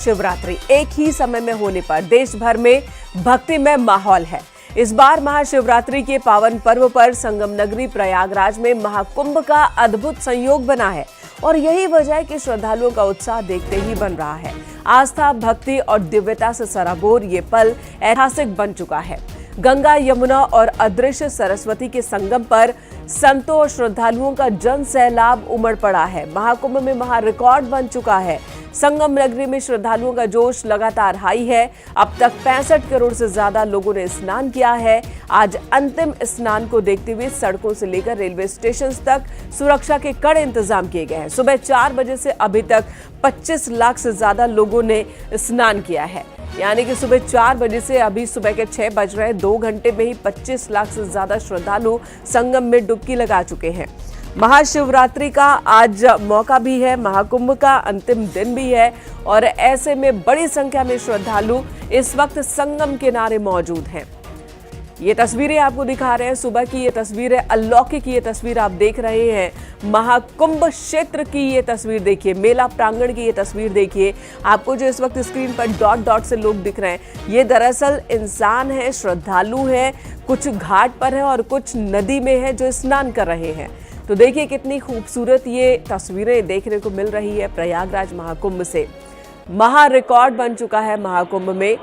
शिवरात्रि एक ही समय में होने पर देश भर में भक्तिमय माहौल है। इस बार महाशिवरात्रि के पावन पर्व पर संगम नगरी प्रयागराज में महाकुंभ का अद्भुत संयोग बना है और यही वजह है कि श्रद्धालुओं का उत्साह देखते ही बन रहा है। आस्था, भक्ति और दिव्यता से सराबोर ये पल ऐतिहासिक बन चुका है। गंगा, यमुना और अदृश्य सरस्वती के संगम पर संतों और श्रद्धालुओं का जन सैलाब उमड़ पड़ा है। महाकुंभ में महा रिकॉर्ड बन चुका है। संगम नगरी में श्रद्धालुओं का जोश लगातार हाई है। अब तक 65 करोड़ से ज्यादा लोगों ने स्नान किया है। आज अंतिम स्नान को देखते हुए सड़कों से लेकर रेलवे स्टेशन तक सुरक्षा के कड़े इंतजाम किए गए हैं। सुबह 4 बजे से अभी तक 25 लाख से ज्यादा लोगों ने स्नान किया है। यानी कि सुबह 4 बजे से अभी सुबह के 6 बज रहे हैं, 2 घंटे में ही 25 लाख से ज्यादा श्रद्धालु संगम में डुबकी लगा चुके हैं। महाशिवरात्रि का आज मौका भी है, महाकुंभ का अंतिम दिन भी है और ऐसे में बड़ी संख्या में श्रद्धालु इस वक्त संगम किनारे मौजूद हैं। ये तस्वीरें आपको दिखा रहे हैं, सुबह की ये तस्वीर है, अलौकिक ये तस्वीर आप देख रहे हैं। महाकुंभ क्षेत्र की ये तस्वीर देखिए, मेला प्रांगण की ये तस्वीर देखिए। आपको जो इस वक्त स्क्रीन पर डॉट डॉट से लोग दिख रहे हैं, ये दरअसल इंसान है, श्रद्धालु हैं। कुछ घाट पर है और कुछ नदी में है जो स्नान कर रहे हैं। तो देखिए कितनी खूबसूरत ये तस्वीरें देखने को मिल रही है प्रयागराज महाकुंभ से। महा रिकॉर्ड बन चुका है महाकुंभ में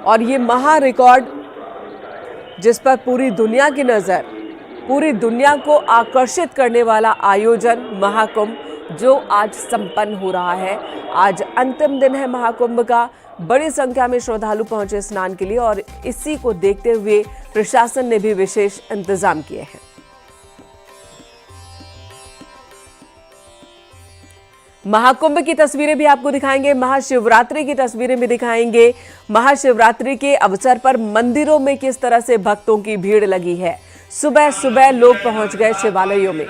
और ये महा रिकॉर्ड जिस पर पूरी दुनिया की नजर, पूरी दुनिया को आकर्षित करने वाला आयोजन महाकुंभ जो आज संपन्न हो रहा है। आज अंतिम दिन है महाकुंभ का। बड़ी संख्या में श्रद्धालु पहुंचे स्नान के लिए और इसी को देखते हुए प्रशासन ने भी विशेष इंतजाम किए हैं। महाकुंभ की तस्वीरें भी आपको दिखाएंगे, महाशिवरात्रि की तस्वीरें भी दिखाएंगे। महाशिवरात्रि के अवसर पर मंदिरों में किस तरह से भक्तों की भीड़ लगी है। सुबह सुबह लोग पहुंच गए शिवालयों में,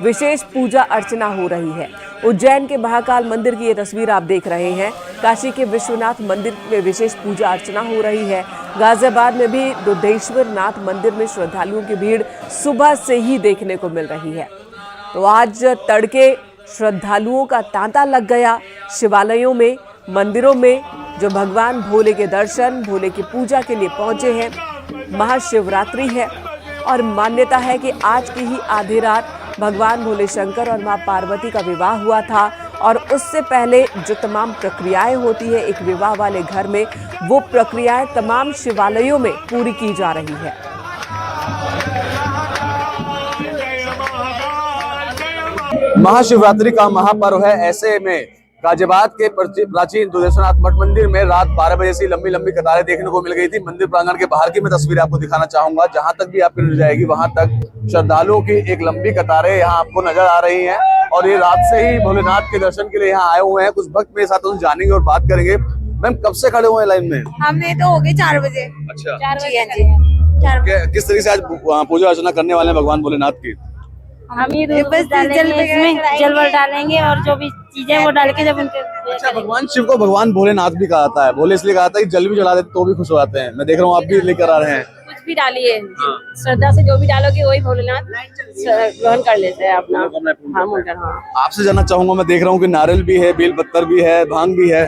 विशेष पूजा अर्चना हो रही है। उज्जैन के महाकाल मंदिर की ये तस्वीर आप देख रहे हैं। काशी के विश्वनाथ मंदिर में विशेष पूजा अर्चना हो रही है। गाजियाबाद में भी दुधेश्वर नाथ मंदिर में श्रद्धालुओं की भीड़ सुबह से ही देखने को मिल रही है। तो आज तड़के श्रद्धालुओं का तांता लग गया शिवालयों में, मंदिरों में, जो भगवान भोले के दर्शन, भोले की पूजा के लिए पहुंचे हैं। महाशिवरात्रि है और मान्यता है कि आज की ही आधी रात भगवान भोले शंकर और मां पार्वती का विवाह हुआ था और उससे पहले जो तमाम प्रक्रियाएं होती है एक विवाह वाले घर में, वो प्रक्रियाएं तमाम शिवालयों में पूरी की जा रही है। महाशिवरात्रि का महापर्व है, ऐसे में गाजियाबाद के प्राचीन दुधेश्वरनाथ मठ मंदिर में रात 12 बजे से लंबी लंबी कतारें देखने को मिल गई थी। मंदिर प्रांगण के बाहर की मैं तस्वीर आपको दिखाना चाहूंगा। जहां तक भी आपकी नजर जाएगी वहां तक श्रद्धालुओं की एक लंबी कतारें यहाँ आपको नजर आ रही हैं और ये रात से ही भोलेनाथ के दर्शन के लिए यहाँ आए हुए हैं। कुछ भक्त मेरे साथ उनसे जानेंगे और बात करेंगे। मैम, कब से खड़े हुए हैं लाइन में? हमने तो हो गए 4 बजे। अच्छा, 4 बजे। किस तरीके से आज पूजा अर्चना करने वाले हैं भगवान भोलेनाथ की? हम ये जलवर डालेंगे और जो भी चीजें वो डाल के जब उनके। अच्छा, भगवान शिव को भगवान भोलेनाथ भी कहा जाता है। भोले इसलिए कहा था कि जल भी जला देते तो भी खुश हो जाते हैं। मैं देख रहा हूँ आप भी लेकर आ रहे हैं। कुछ भी डालिए, श्रद्धा से जो भी डालोगे वही भोलेनाथ ग्रहण कर लेते हैं अपना। हाँ, आपसे जानना चाहूंगा, मैं देख रहा हूँ कि नारियल भी है, बेल पत्तर भी है, भांग भी है।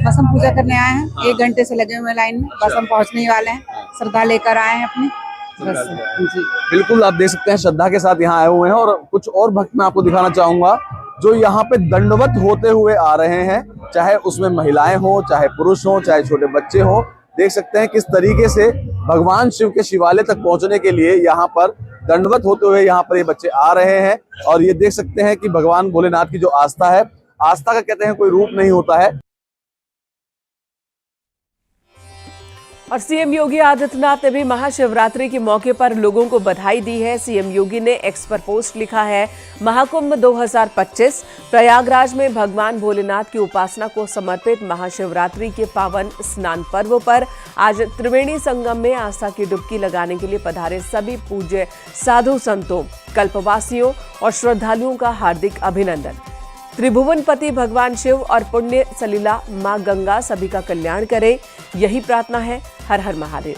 बस हम पूजा करने आए हैं, 1 घंटे से लगे हुए लाइन में। बस हम पहुंचने ही वाले हैं, श्रद्धा लेकर आए हैं अपनी। जी बिल्कुल, आप देख सकते हैं श्रद्धा के साथ यहाँ आए हुए हैं और कुछ और भक्त मैं आपको दिखाना चाहूंगा जो यहाँ पे दंडवत होते हुए आ रहे हैं। चाहे उसमें महिलाएं हो, चाहे पुरुष हो, चाहे छोटे बच्चे हो। देख सकते हैं किस तरीके से भगवान शिव के शिवालय तक पहुंचने के लिए यहाँ पर दंडवत होते हुए यहाँ पर ये बच्चे आ रहे हैं। और ये देख सकते हैं कि भगवान भोलेनाथ की जो आस्था है, आस्था का कहते हैं कोई रूप नहीं होता है। और सीएम योगी आदित्यनाथ ने भी महाशिवरात्रि के मौके पर लोगों को बधाई दी है। सीएम योगी ने एक्स पर पोस्ट लिखा है, महाकुंभ 2025 प्रयागराज में भगवान भोलेनाथ की उपासना को समर्पित महाशिवरात्रि के पावन स्नान पर्व पर आज त्रिवेणी संगम में आस्था की डुबकी लगाने के लिए पधारे सभी पूज्य साधु संतों, कल्पवासियों और श्रद्धालुओं का हार्दिक अभिनंदन। त्रिभुवनपति भगवान शिव और पुण्य सलीला मां गंगा सभी का कल्याण करे, यही प्रार्थना है। हर हर महादेव।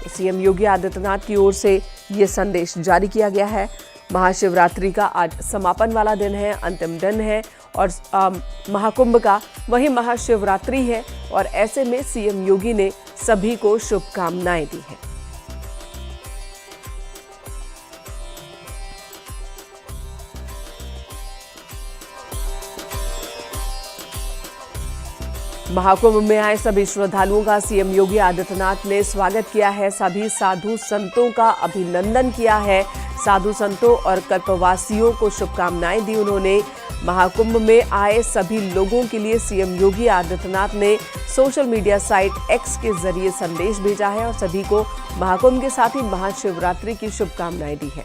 सीएम योगी आदित्यनाथ की ओर से ये संदेश जारी किया गया है। महाशिवरात्रि का आज समापन वाला दिन है, अंतिम दिन है और महाकुंभ का, वही महाशिवरात्रि है और ऐसे में सीएम योगी ने सभी को शुभकामनाएं दी हैं। महाकुंभ में आए सभी श्रद्धालुओं का सीएम योगी आदित्यनाथ ने स्वागत किया है। सभी साधु संतों का अभिनंदन किया है। साधु संतों और कल्पवासियों को शुभकामनाएं दी उन्होंने। महाकुंभ में आए सभी लोगों के लिए सीएम योगी आदित्यनाथ ने सोशल मीडिया साइट एक्स के जरिए संदेश भेजा है और सभी को महाकुंभ के साथ ही महाशिवरात्रि की शुभकामनाएं दी है।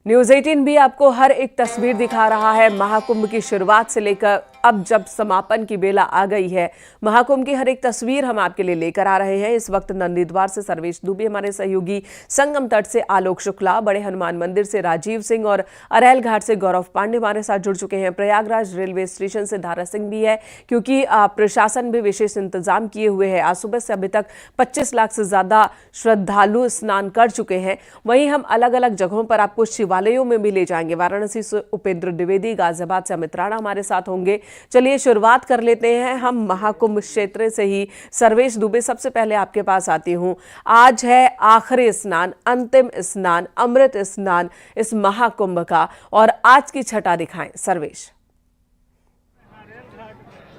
न्यूज़ 18 भी आपको हर एक तस्वीर दिखा रहा है। महाकुंभ की शुरुआत से लेकर अब जब समापन की बेला आ गई है, महाकुंभ की हर एक तस्वीर हम आपके लिए लेकर आ रहे हैं। इस वक्त नंदीद्वार से सर्वेश दुबे हमारे सहयोगी, संगम तट से आलोक शुक्ला, बड़े हनुमान मंदिर से राजीव सिंह और अरैल घाट से गौरव पांडे हमारे साथ जुड़ चुके हैं। प्रयागराज रेलवे स्टेशन से धारा सिंह भी है, क्योंकि प्रशासन भी विशेष इंतजाम किए हुए है। आज सुबह से अभी तक 25 लाख से ज्यादा श्रद्धालु स्नान कर चुके हैं। वहीं हम अलग अलग जगहों पर आपको शिवालयों में भी ले जाएंगे। वाराणसी से उपेंद्र द्विवेदी, गाजियाबाद से अमित राणा हमारे साथ होंगे। चलिए शुरुआत कर लेते हैं हम महाकुंभ क्षेत्र से ही। सर्वेश दुबे, सबसे पहले आपके पास आती हूं। आज है आखिरी स्नान, अंतिम स्नान, अमृत स्नान इस महाकुंभ का, और आज की छटा दिखाएं सर्वेश।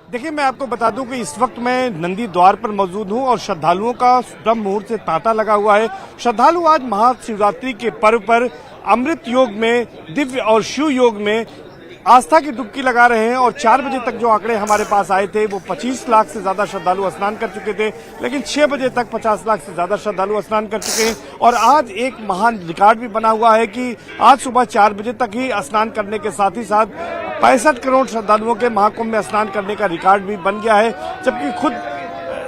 देखिए, मैं आपको बता दूं कि इस वक्त मैं नंदी द्वार पर मौजूद हूं और श्रद्धालुओं का ब्रह्म मुहूर्त से तांता लगा हुआ है। श्रद्धालु आज महाशिवरात्रि के पर्व पर अमृत योग में, दिव्य और शिव योग में आस्था की डुबकी लगा रहे हैं। और 4 बजे तक जो आंकड़े हमारे पास आए थे वो 25 लाख से ज्यादा श्रद्धालु स्नान कर चुके थे, लेकिन 6 बजे तक 50 लाख से ज्यादा श्रद्धालु स्नान कर चुके हैं। और आज एक महान रिकॉर्ड भी बना हुआ है कि आज सुबह 4 बजे तक ही स्नान करने के साथ ही साथ 65 करोड़ श्रद्धालुओं के महाकुंभ में स्नान करने का रिकॉर्ड भी बन गया है, जबकि खुद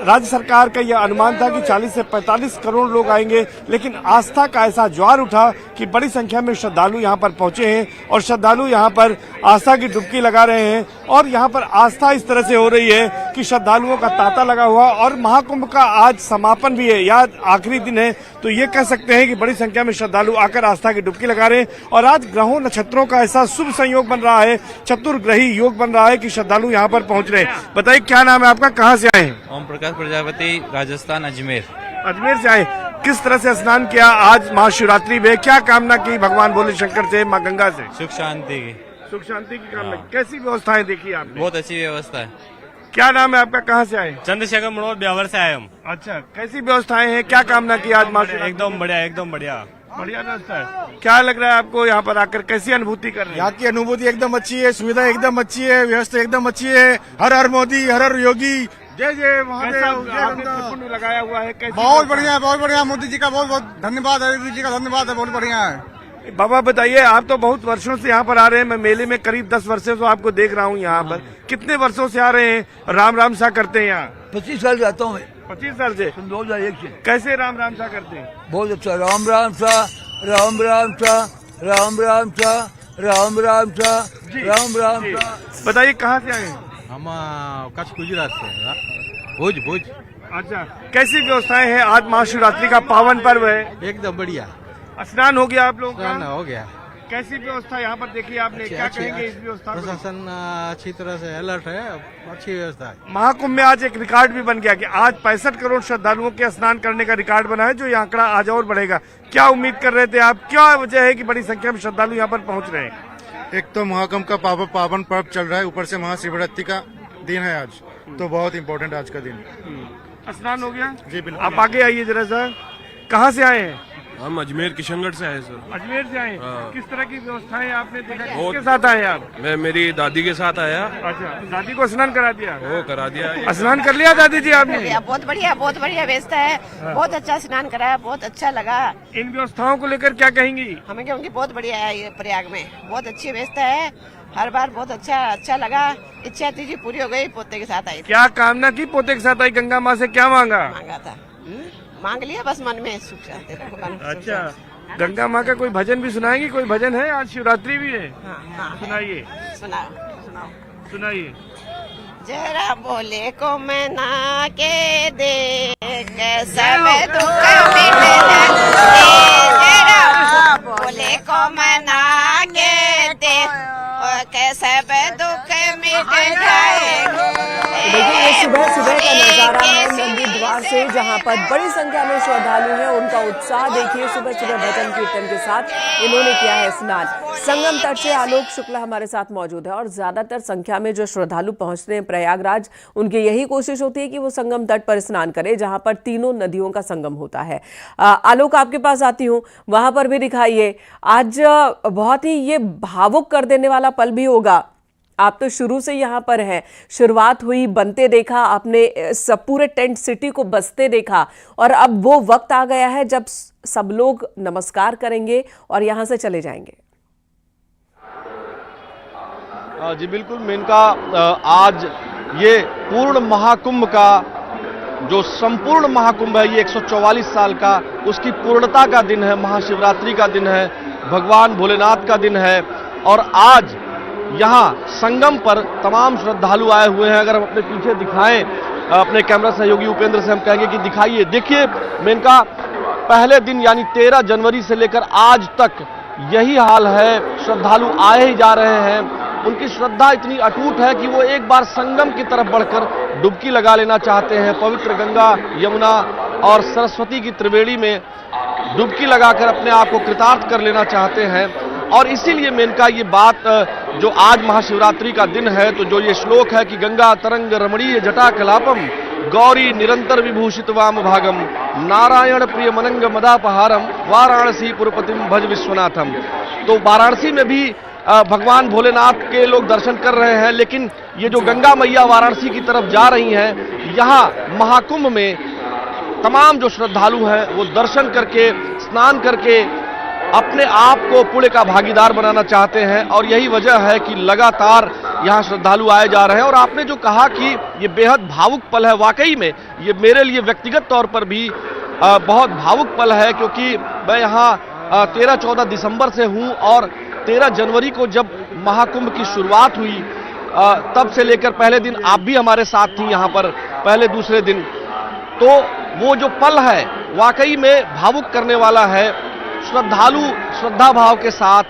राज्य सरकार का यह अनुमान था कि 40 से 45 करोड़ लोग आएंगे। लेकिन आस्था का ऐसा ज्वार उठा कि बड़ी संख्या में श्रद्धालु यहां पर पहुंचे हैं और श्रद्धालु यहां पर आस्था की डुबकी लगा रहे हैं। और यहां पर आस्था इस तरह से हो रही है कि श्रद्धालुओं का तांता लगा हुआ, और महाकुंभ का आज समापन भी है या आखिरी दिन है, तो ये कह सकते हैं कि बड़ी संख्या में श्रद्धालु आकर आस्था की डुबकी लगा रहे हैं। और आज ग्रहों नक्षत्रों का ऐसा शुभ संयोग बन रहा है, चतुर्ग्रही योग बन रहा है कि श्रद्धालु यहाँ पर पहुंच रहे हैं। बताइए, क्या नाम है आपका, कहाँ से आए हैं? ओम प्रकाश प्रजापति, राजस्थान, अजमेर। अजमेर से आए। किस तरह से स्नान किया आज महाशिवरात्रि में? क्या कामना की भगवान भोले शंकर से, माँ गंगा से? सुख शांति की। सुख शांति की कामना। कैसी व्यवस्थाएं देखी आपने? बहुत अच्छी व्यवस्था है। क्या नाम है आपका, कहाँ से आए? चंद्रशेखर मनोहर, ब्यावर से आए हम। अच्छा, कैसी व्यवस्थाएं हैं, क्या कामना की आज महाशिवरात्रि? एकदम बढ़िया, एकदम बढ़िया, बढ़िया व्यवस्था है। क्या लग रहा है आपको यहाँ पर आकर, कैसी अनुभूति कर रहे हैं? यहाँ की अनुभूति एकदम अच्छी है, सुविधा एकदम अच्छी है, व्यवस्था एकदम अच्छी है। हर हर मोदी, हर हर योगी, जय जय महादेव, आपने त्रिपुंड लगाया हुआ है, कैसी? बहुत बढ़िया है, बहुत बढ़िया। मोदी जी का बहुत बहुत धन्यवाद, हरि जी का धन्यवाद है, बहुत बढ़िया है। बाबा बताइए, आप तो बहुत वर्षों से यहाँ पर आ रहे हैं। मैं मेले में करीब 10 वर्षों से आपको देख रहा हूँ यहाँ पर। कितने वर्षों से आ रहे हैं? राम राम सा करते हैं यहाँ? 25 साल रहता हूँ मैं। 25 साल से? 2001 से। कैसे राम राम सा करते हैं? बहुत अच्छा, राम राम सा, राम राम सा, राम राम सा, राम राम सा, राम राम सा। बताइए, कहाँ से आए हैं? हम कच्छ, गुजरात से, भुज भुज। अच्छा, कैसी व्यवस्थाएं हैं? आज महाशिवरात्रि का पावन पर्व है। एकदम बढ़िया। स्नान हो गया आप लोगों स्नान का? हो गया। कैसी व्यवस्था यहाँ पर देखी आपने? क्या कहेंगे इस व्यवस्था को? प्रशासन अच्छी तरह से अलर्ट है, अच्छी व्यवस्था है। महाकुंभ में आज एक रिकॉर्ड भी बन गया कि आज 65 करोड़ श्रद्धालुओं के स्नान करने का रिकॉर्ड बना है, जो ये आंकड़ा आज और बढ़ेगा। क्या उम्मीद कर रहे थे आप? क्या वजह है कि बड़ी संख्या में श्रद्धालु यहाँ पर पहुँच रहे हैं? एक तो महाकुंभ का पावन पर्व चल रहा है, ऊपर से महाशिवरात्रि का दिन है आज, तो बहुत इम्पोर्टेंट आज का दिन। स्नान हो गया? जी बिल्कुल। आप आगे आइए जरा सा। कहाँ से आए हैं? हम अजमेर किशनगढ़ से आए सर। अजमेर से आए। हाँ। किस तरह की व्यवस्थाएं आपने देखा? बहुत- किसके साथ आए आप? मैं मेरी दादी के साथ आया। अच्छा, दादी को स्नान करा दिया? वो करा दिया। स्नान कर लिया दादी जी आपने? बहुत बढ़िया व्यवस्था है। बहुत अच्छा स्नान कराया, बहुत अच्छा लगा। इन व्यवस्थाओं को लेकर क्या कहेंगी? हमें क्योंकि बहुत बढ़िया है ये प्रयाग में, बहुत अच्छी व्यवस्था है। हर बार बहुत अच्छा लगा। इच्छा थी जी पूरी हो गई, पोते के साथ आई थी। क्या कामना की? पोते के साथ आई, गंगा माँ से क्या मांगा? मांगा था, मांग लिया बस मन में सुख शांति। अच्छा, गंगा माँ का कोई भजन भी सुनाएंगी? कोई भजन है? आज शिवरात्रि भी है। हाँ, सुनाइए, सुनाओ। सुनाइए। जरा बोले को मना के देख, सब दुख मिट जाए। सुबह सुबह का नजारा है नंदी द्वार से, जहां पर बड़ी संख्या में श्रद्धालु हैं। उनका उत्साह देखिए, सुबह सुबह भजन कीर्तन के साथ इन्होंने किया है स्नान। संगम तट से आलोक शुक्ला हमारे साथ मौजूद है और ज्यादातर संख्या में जो श्रद्धालु पहुंचते हैं प्रयागराज, उनकी यही कोशिश होती है कि वो संगम तट पर स्नान करें, जहां पर तीनों नदियों का संगम होता है। आलोक, आपके पास आती हूँ, वहां पर भी दिखाइए। आज बहुत ही ये भावुक कर देने वाला पल भी होगा। आप तो शुरू से यहाँ पर हैं, शुरुआत हुई, बनते देखा आपने, सब पूरे टेंट सिटी को बसते देखा, और अब वो वक्त आ गया है जब सब लोग नमस्कार करेंगे और यहाँ से चले जाएंगे। जी बिल्कुल मेनका, आज ये पूर्ण महाकुंभ का जो संपूर्ण महाकुंभ है, ये 144 साल का, उसकी पूर्णता का दिन है, महाशिवरात्रि का दिन है, भगवान भोलेनाथ का दिन है। और आज यहाँ संगम पर तमाम श्रद्धालु आए हुए हैं। अगर हम अपने पीछे दिखाएं, अपने कैमरा सहयोगी उपेंद्र से हम कहेंगे कि दिखाइए। देखिए मेनका, पहले दिन यानी 13 जनवरी से लेकर आज तक यही हाल है, श्रद्धालु आए ही जा रहे हैं। उनकी श्रद्धा इतनी अटूट है कि वो एक बार संगम की तरफ बढ़कर डुबकी लगा लेना चाहते हैं। पवित्र गंगा, यमुना और सरस्वती की त्रिवेणी में डुबकी लगाकर अपने आप को कृतार्थ कर लेना चाहते हैं। और इसीलिए मेनका ये बात, जो आज महाशिवरात्रि का दिन है, तो जो ये श्लोक है कि गंगा तरंग रमणीय जटा कलापम गौरी निरंतर विभूषित वाम भागम नारायण प्रिय मनंग मदापहारम वाराणसी पुरपतिम भज विश्वनाथम। तो वाराणसी में भी भगवान भोलेनाथ के लोग दर्शन कर रहे हैं, लेकिन ये जो गंगा मैया वाराणसी की तरफ जा रही हैं, यहाँ महाकुंभ में तमाम जो श्रद्धालु हैं वो दर्शन करके, स्नान करके अपने आप को पुण्य का भागीदार बनाना चाहते हैं। और यही वजह है कि लगातार यहाँ श्रद्धालु आए जा रहे हैं। और आपने जो कहा कि ये बेहद भावुक पल है, वाकई में ये मेरे लिए व्यक्तिगत तौर पर भी बहुत भावुक पल है, क्योंकि मैं यहाँ 13-14 दिसंबर से हूँ, और 13 जनवरी को जब महाकुंभ की शुरुआत हुई, तब से लेकर पहले दिन आप भी हमारे साथ थी यहाँ पर, पहले दूसरे दिन। तो वो जो पल है वाकई में भावुक करने वाला है। श्रद्धालु श्रद्धा भाव के साथ,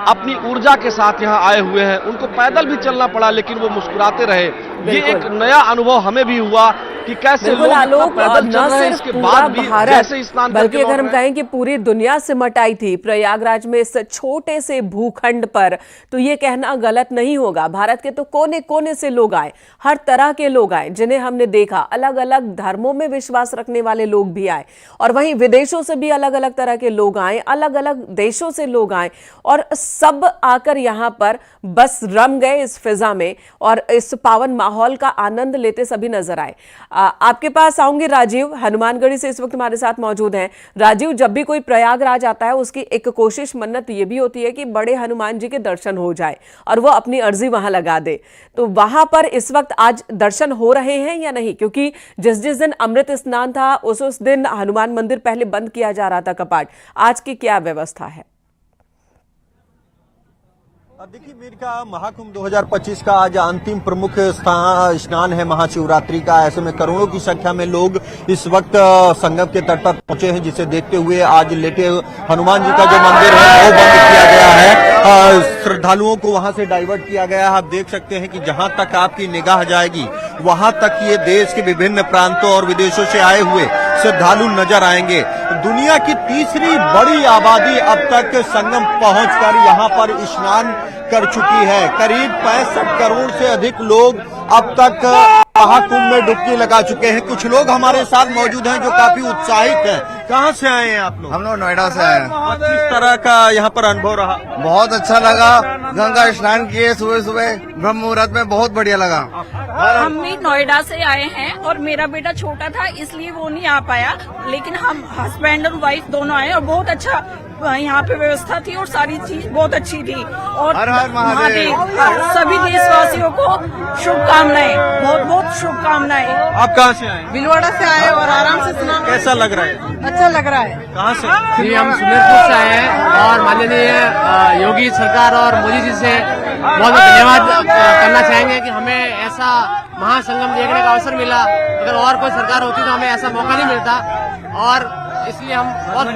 अपनी ऊर्जा के साथ यहाँ आए हुए हैं। उनको पैदल भी चलना पड़ा, लेकिन वो मुस्कुराते रहे। ये एक नया अनुभव हमें भी हुआ कि कैसे लोग पैदल चल रहे हैं, इसके बाद भी जैसे स्नान, बल्कि अगर हम कहें कि पूरी दुनिया सिमट आई थी प्रयागराज में, इस छोटे से भूखंड पर, तो ये कहना गलत नहीं होगा। भारत के तो कोने कोने से लोग आए, हर तरह के लोग आए, जिन्हें हमने देखा। अलग अलग धर्मों में विश्वास रखने वाले लोग भी आए, और वहीं विदेशों से भी अलग अलग तरह के लोग आए, अलग अलग देशों से लोग आए, और सब आकर यहाँ पर बस रम गए इस फिजा में, और इस पावन माहौल का आनंद लेते सभी नजर आए। आपके पास आऊंगे राजीव, हनुमानगढ़ी से इस वक्त हमारे साथ मौजूद हैं। राजीव, जब भी कोई प्रयागराज आता है, उसकी एक कोशिश, मन्नत ये भी होती है कि बड़े हनुमान जी के दर्शन हो जाए और वो अपनी अर्जी वहां लगा दे। तो वहां पर इस वक्त आज दर्शन हो रहे हैं या नहीं? क्योंकि जिस जिस दिन अमृत स्नान था, उस दिन हनुमान मंदिर पहले बंद किया जा रहा था कपाट। आज की क्या व्यवस्था है? देखिए मेनका, महाकुंभ 2025 का आज अंतिम प्रमुख स्नान है महाशिवरात्रि का। ऐसे में करोड़ों की संख्या में लोग इस वक्त संगम के तट पर पहुंचे हैं, जिसे देखते हुए आज लेटे हनुमान जी का जो मंदिर है वो बंद किया गया है। श्रद्धालुओं को वहां से डाइवर्ट किया गया है। आप देख सकते हैं कि जहां तक आपकी निगाह जाएगी, वहां तक ये देश के विभिन्न प्रांतों और विदेशों से आए हुए श्रद्धालु नजर आएंगे। दुनिया की तीसरी बड़ी आबादी अब तक संगम पहुंचकर यहां पर स्नान कर चुकी है। करीब 65 करोड़ से अधिक लोग अब तक महाकुंभ में डुबकी लगा चुके हैं। कुछ लोग हमारे साथ मौजूद हैं जो काफी उत्साहित हैं। कहाँ से आए हैं आप लोग? हम लोग नोएडा से आए हैं। किस तरह का यहाँ पर अनुभव रहा? बहुत अच्छा लगा। गंगा स्नान किए सुबह सुबह ब्रह्म मुहूर्त में, बहुत बढ़िया लगा। हम भी नोएडा से आए हैं और मेरा बेटा छोटा था इसलिए वो नहीं आ पाया, लेकिन हम हस्बैंड और वाइफ दोनों आए और बहुत अच्छा यहाँ पे व्यवस्था थी और सारी चीज बहुत अच्छी थी। और हर हर महादेव। सभी देशवासियों को शुभकामनाएं, बहुत बहुत शुभकामनाएं। आप कहाँ से आए? भीलवाड़ा से आए और आराम से स्नान। कैसा लग रहा है? अच्छा लग रहा है। कहाँ से? जी, हम सुमेरपुर से आए हैं और माननीय योगी सरकार और मोदी जी से बहुत धन्यवाद करना चाहेंगे कि हमें ऐसा महासंगम देखने का अवसर मिला। अगर और कोई सरकार होती तो हमें ऐसा मौका नहीं मिलता, और इसलिए हम बहुत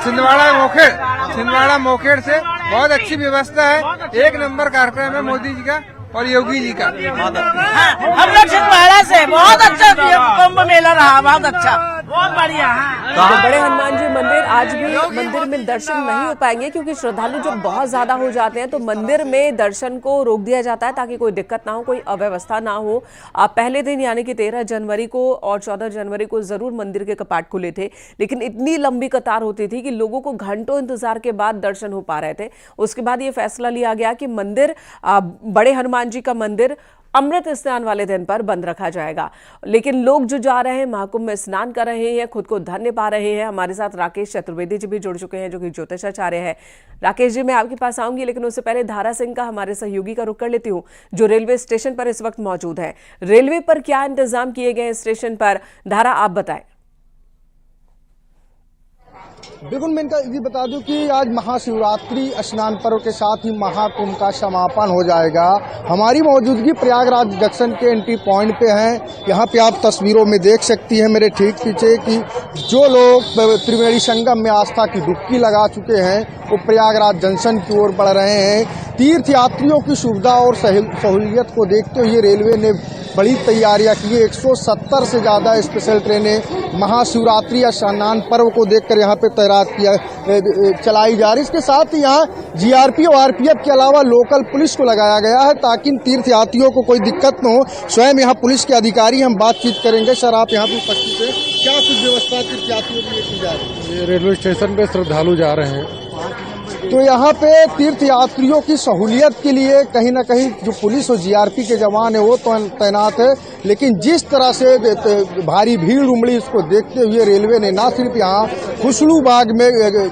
छिंदवाड़ा मोखेड़ से बहुत अच्छी व्यवस्था है। एक नंबर कार्यक्रम है मोदी जी का, और योगी जी का। हम लोग छिंदवाड़ा से, बहुत अच्छा कुंभ मेला रहा, बहुत अच्छा, बहुत बढ़िया। तो बड़े हनुमान जी मंदिर आज भी मंदिर में दर्शन नहीं हो पाएंगे क्योंकि श्रद्धालु जब बहुत ज्यादा हो जाते हैं तो मंदिर में दर्शन को रोक दिया जाता है ताकि कोई दिक्कत ना हो, कोई अव्यवस्था ना हो। पहले दिन यानी कि 13 जनवरी को और 14 जनवरी को जरूर मंदिर के कपाट खुले थे, लेकिन इतनी लंबी कतार होती थी कि लोगों को घंटों इंतजार के बाद दर्शन हो पा रहे थे। उसके बाद ये फैसला लिया गया कि मंदिर, बड़े हनुमान जी का मंदिर अमृत स्नान वाले दिन पर बंद रखा जाएगा। लेकिन लोग जो जा रहे हैं महाकुंभ में स्नान कर रहे हैं, खुद को धन्य पा रहे हैं। हमारे साथ राकेश चतुर्वेदी जी भी जुड़ चुके हैं जो कि ज्योतिषाचार्य है। राकेश जी, मैं आपके पास आऊंगी, लेकिन उससे पहले धारा सिंह का, हमारे सहयोगी का रुख कर लेती हूँ जो रेलवे स्टेशन पर इस वक्त मौजूद है। रेलवे पर क्या इंतजाम किए गए हैं स्टेशन पर? धारा, आप बताएं। बिल्कुल, मैं इनका ये बता दूं कि आज महाशिवरात्रि स्नान पर्व के साथ ही महाकुंभ का समापन हो जाएगा। हमारी मौजूदगी प्रयागराज जंक्शन के एंट्री पॉइंट पे है। यहाँ पे आप तस्वीरों में देख सकती हैं मेरे ठीक पीछे कि जो लोग त्रिवेणी संगम में आस्था की डुबकी लगा चुके हैं वो प्रयागराज जंक्शन की ओर बढ़ रहे हैं। तीर्थ यात्रियों की सुविधा और सहूलियत को देखते हुए रेलवे ने बड़ी तैयारियां की। 170 से ज़्यादा स्पेशल ट्रेनें महाशिवरात्रि या स्नान पर्व को देखकर यहाँ पे तैनात चलाई जा रही। इसके साथ ही यहाँ जीआरपी और आरपीएफ के अलावा लोकल पुलिस को लगाया गया है ताकि इन तीर्थ यात्रियों को कोई दिक्कत न हो। स्वयं यहाँ पुलिस के अधिकारी हम बातचीत करेंगे। सर, आप यहाँ पे उपस्थित हैं, क्या कुछ व्यवस्था तीर्थ यात्रियों के लिए की जा रही है? रेलवे स्टेशन पे श्रद्धालु जा रहे हैं तो यहाँ पे तीर्थ यात्रियों की सहूलियत के लिए कहीं ना कहीं जो पुलिस और जीआरपी के जवान है वो तो तैनात है, लेकिन जिस तरह से भारी भीड़ उमड़ी इसको देखते हुए रेलवे ने ना सिर्फ यहाँ खुसरू बाग में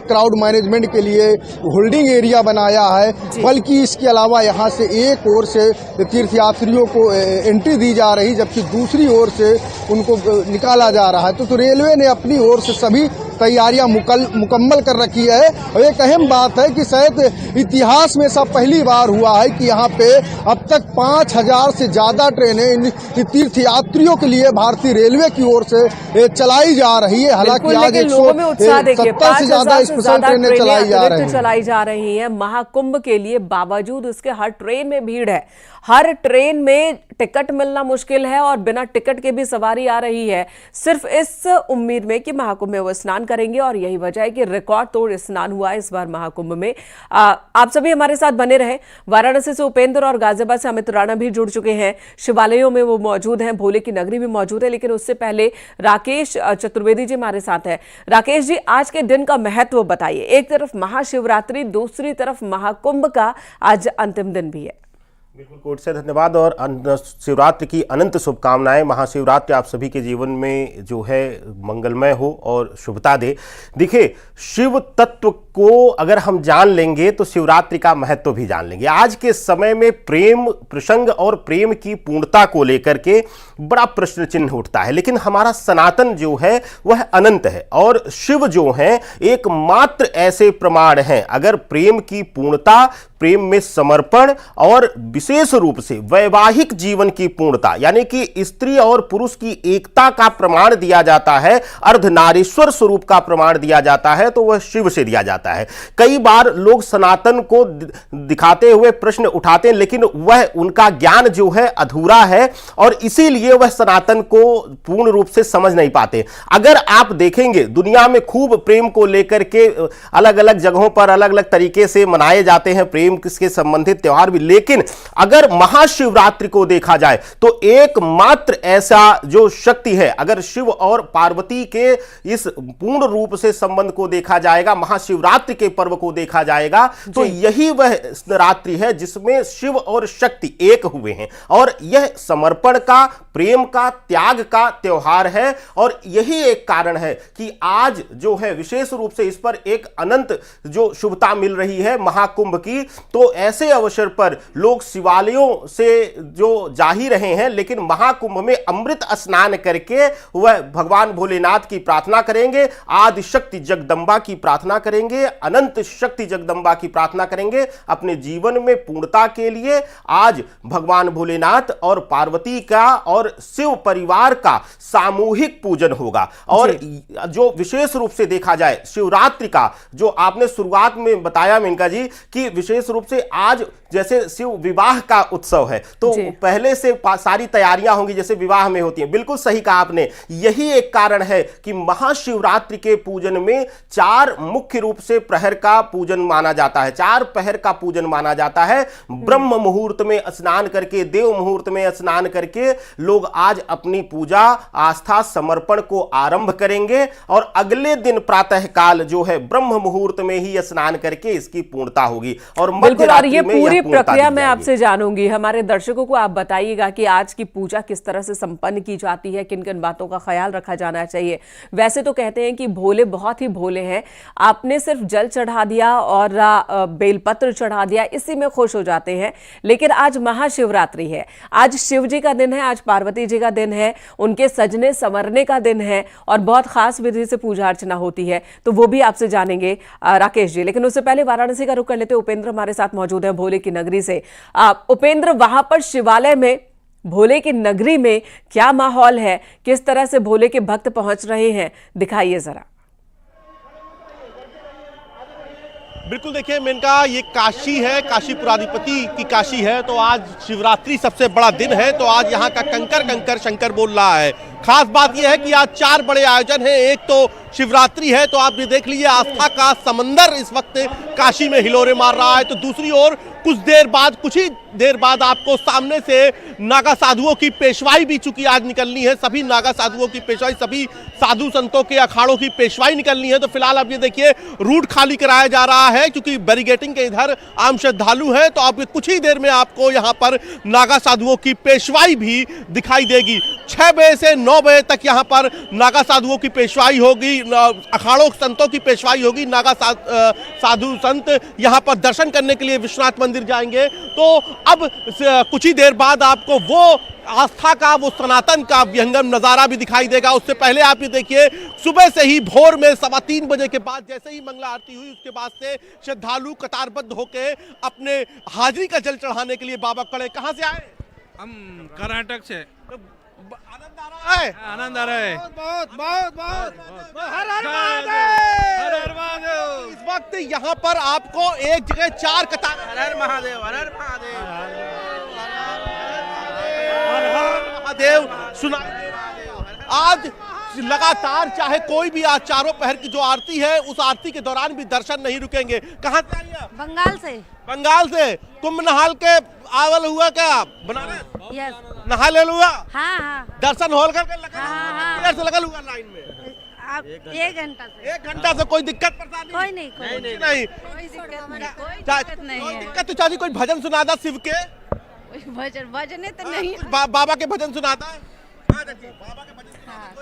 क्राउड मैनेजमेंट के लिए होल्डिंग एरिया बनाया है, बल्कि इसके अलावा यहाँ से एक ओर से तीर्थ यात्रियों को एंट्री दी जा रही जबकि दूसरी ओर से उनको निकाला जा रहा है। तो रेलवे ने अपनी ओर से सभी तैयारियां मुकम्मल कर रखी है। और एक अहम बात है कि शायद इतिहास में सब पहली बार हुआ है कि यहाँ पे अब तक 5000 से ज्यादा ट्रेनें तीर्थ यात्रियों के लिए भारतीय रेलवे की ओर से चलाई जा रही है। हालांकि आज 170 से ज्यादा स्पेशल ट्रेनें चलाई जा रही हैं महाकुंभ के लिए। बावजूद उसके हर ट्रेन में भीड़ है, हर ट्रेन में टिकट मिलना मुश्किल है और बिना टिकट के भी सवारी आ रही है, सिर्फ इस उम्मीद में कि महाकुंभ में वो स्नान करेंगे। और यही वजह है कि रिकॉर्ड तोड़ स्नान हुआ इस बार महाकुंभ में। आप सभी हमारे साथ बने रहे। वाराणसी से उपेंद्र और गाजियाबाद से अमित राणा भी जुड़ चुके हैं। शिवालयों में वो मौजूद हैं, भोले की नगरी भी मौजूद है। लेकिन उससे पहले राकेश चतुर्वेदी जी हमारे साथ है। राकेश जी, आज के दिन का महत्व बताइए। एक तरफ महाशिवरात्रि, दूसरी तरफ महाकुंभ का आज अंतिम दिन भी है। बिल्कुल, कोट से धन्यवाद और शिवरात्रि की अनंत शुभकामनाएं। महाशिवरात्रि आप सभी के जीवन में जो है मंगलमय हो और शुभता दे। देखिए, शिव तत्व को अगर हम जान लेंगे तो शिवरात्रि का महत्व भी जान लेंगे। आज के समय में प्रेम प्रसंग और प्रेम की पूर्णता को लेकर के बड़ा प्रश्न चिन्ह उठता है, लेकिन हमारा सनातन जो है वह अनंत है और शिव जो है एकमात्र ऐसे प्रमाण हैं। अगर प्रेम की पूर्णता, प्रेम में समर्पण और विशेष रूप से वैवाहिक जीवन की पूर्णता यानी कि स्त्री और पुरुष की एकता का प्रमाण दिया जाता है, अर्धनारीश्वर स्वरूप का प्रमाण दिया जाता है, तो वह शिव से दिया जाता है। कई बार लोग सनातन को दिखाते हुए प्रश्न उठाते हैं, लेकिन वह उनका ज्ञान जो है अधूरा है और इसीलिए वह सनातन को पूर्ण रूप से समझ नहीं पाते। अगर आप देखेंगे दुनिया में खूब प्रेम को लेकर के अलग अलग जगहों पर अलग अलग तरीके से मनाए जाते हैं प्रेम के संबंधित त्योहार भी, लेकिन अगर महाशिवरात्रि को देखा जाए तो एकमात्र ऐसा जो शक्ति है, अगर शिव और पार्वती के इस पूर्ण रूप से संबंध को देखा जाएगा, महाशिवरात्रि के पर्व को देखा जाएगा, तो यही वह रात्रि है जिसमें शिव और शक्ति एक हुए हैं और यह समर्पण का, प्रेम का, त्याग का त्योहार है। और यही एक कारण है कि आज जो है विशेष रूप से इस पर एक अनंत जो शुभता मिल रही है महाकुंभ की। तो ऐसे अवसर पर लोग शिवालयों से जो जा ही रहे हैं, लेकिन महाकुंभ में अमृत स्नान करके वह भगवान भोलेनाथ की प्रार्थना करेंगे, आदिशक्ति जगदम्बा की प्रार्थना करेंगे से अनंत शक्ति जगदम्बा की प्रार्थना करेंगे अपने जीवन में पूर्णता के लिए। आज भगवान भोलेनाथ और पार्वती का और शिव परिवार का सामूहिक पूजन होगा। और जो विशेष रूप से देखा जाए शिवरात्रि का, जो आपने शुरुआत में बताया मेनका जी कि विशेष रूप से आज जैसे शिव विवाह का उत्सव है तो पहले से सारी तैयारियां होंगी जैसे विवाह में होती हैं। बिल्कुल सही कहा आपने। यही एक कारण है कि महाशिवरात्रि के पूजन में 4 मुख्य रूप से प्रहर का पूजन माना जाता है, 4 पहर का पूजन माना जाता है। ब्रह्म मुहूर्त में स्नान करके, देव मुहूर्त में स्नान करके लोग आज अपनी पूजा, आस्था, समर्पण को आरंभ करेंगे और अगले दिन प्रातः काल जो है ब्रह्म मुहूर्त में ही स्नान करके इसकी पूर्णता होगी। और ये पूरी प्रक्रिया मैं आपसे जानूंगी। हमारे दर्शकों को आप बताइएगा कि आज की पूजा किस तरह से संपन्न की जाती है, किन किन बातों का ख्याल रखा जाना चाहिए। वैसे तो कहते हैं कि भोले बहुत ही भोले हैं, आपने सिर्फ जल चढ़ा दिया और बेलपत्र चढ़ा दिया, इसी में खुश हो जाते हैं। लेकिन आज महाशिवरात्रि है, आज शिव जी का दिन है, आज पार्वती जी का दिन है, उनके सजने संवरने का दिन है और बहुत खास विधि से पूजा अर्चना होती है, तो वो भी आपसे जानेंगे राकेश जी। लेकिन उससे पहले वाराणसी का रुख कर लेते। उपेंद्र हमारे साथ मौजूद है भोले की नगरी से। उपेंद्र, वहां पर शिवालय में, भोले की नगरी में क्या माहौल है, किस तरह से भोले के भक्त पहुंच रहे हैं, दिखाइए जरा। बिल्कुल देखिए मेनका, ये काशी है, काशीपुराधिपति की काशी है। तो आज शिवरात्रि सबसे बड़ा दिन है, तो आज यहाँ का कंकर कंकर शंकर बोल रहा है। खास बात यह है कि आज 4 बड़े आयोजन हैं। एक तो शिवरात्रि है, तो आप ये देख लीजिए आस्था का समंदर इस वक्त काशी में हिलोरे मार रहा है। तो दूसरी ओर कुछ ही देर बाद आपको सामने से नागा साधुओं की पेशवाई भी चूंकि आज निकलनी है, सभी नागा साधुओं की पेशवाई, सभी साधु संतों के अखाड़ों की पेशवाई निकलनी है। तो फिलहाल आप ये देखिए रूट खाली कराया जा रहा है क्योंकि बैरिकेटिंग के इधर आम श्रद्धालु हैं। तो आप कुछ ही देर में आपको यहाँ पर नागा साधुओं की पेशवाई भी दिखाई देगी। 6 बजे से 9 बजे तक यहाँ पर नागा साधुओं की पेशवाई होगी, अखाड़ों संतों की पेशवाई होगी। नागा साधु संत यहाँ पर दर्शन करने के लिए विश्वनाथ मंदिर जाएंगे। तो अब कुछ ही देर बाद आपको वो आस्था का, वो सनातन का विहंगम नजारा भी दिखाई देगा। उससे पहले आप ये देखिए सुबह से ही भोर में 3:15 बजे के बाद जैसे ही मंगला आरती हुई, उसके बाद से श्रद्धालु कतारबद्ध होके अपने हाजिरी का जल चढ़ाने के लिए बाबा खड़े। कहाँ से आए? हम कर्नाटक से। आनंद आ रहा है? आनंद आ रहा है, बहुत। हर हर महादेव। इस वक्त यहाँ पर आपको एक जगह 4 कतार। हर हर महादेव, हर हर महादेव सुना। आज लगातार चाहे कोई भी आज चारों पहर की जो आरती है, उस आरती के दौरान भी दर्शन नहीं रुकेंगे। कहाँ से आई हैं? बंगाल से। बंगाल से। कुंभ नहाल के आवल हुआ क्या? बनारस? यस। नहा ले हुआ? हाँ। दर्शन होल करके लगा? हाँ। से लगा हुआ लाइन में? आप 1 घंटा से। 1 घंटा से कोई दिक्कत परेशानी? कोई नहीं। कोई दिक्कत नहीं। है। दिक्कत तो चाची कोई भजन सुनाता शिव के? भजन तो नहीं। बाबा के भजन सुनाता है?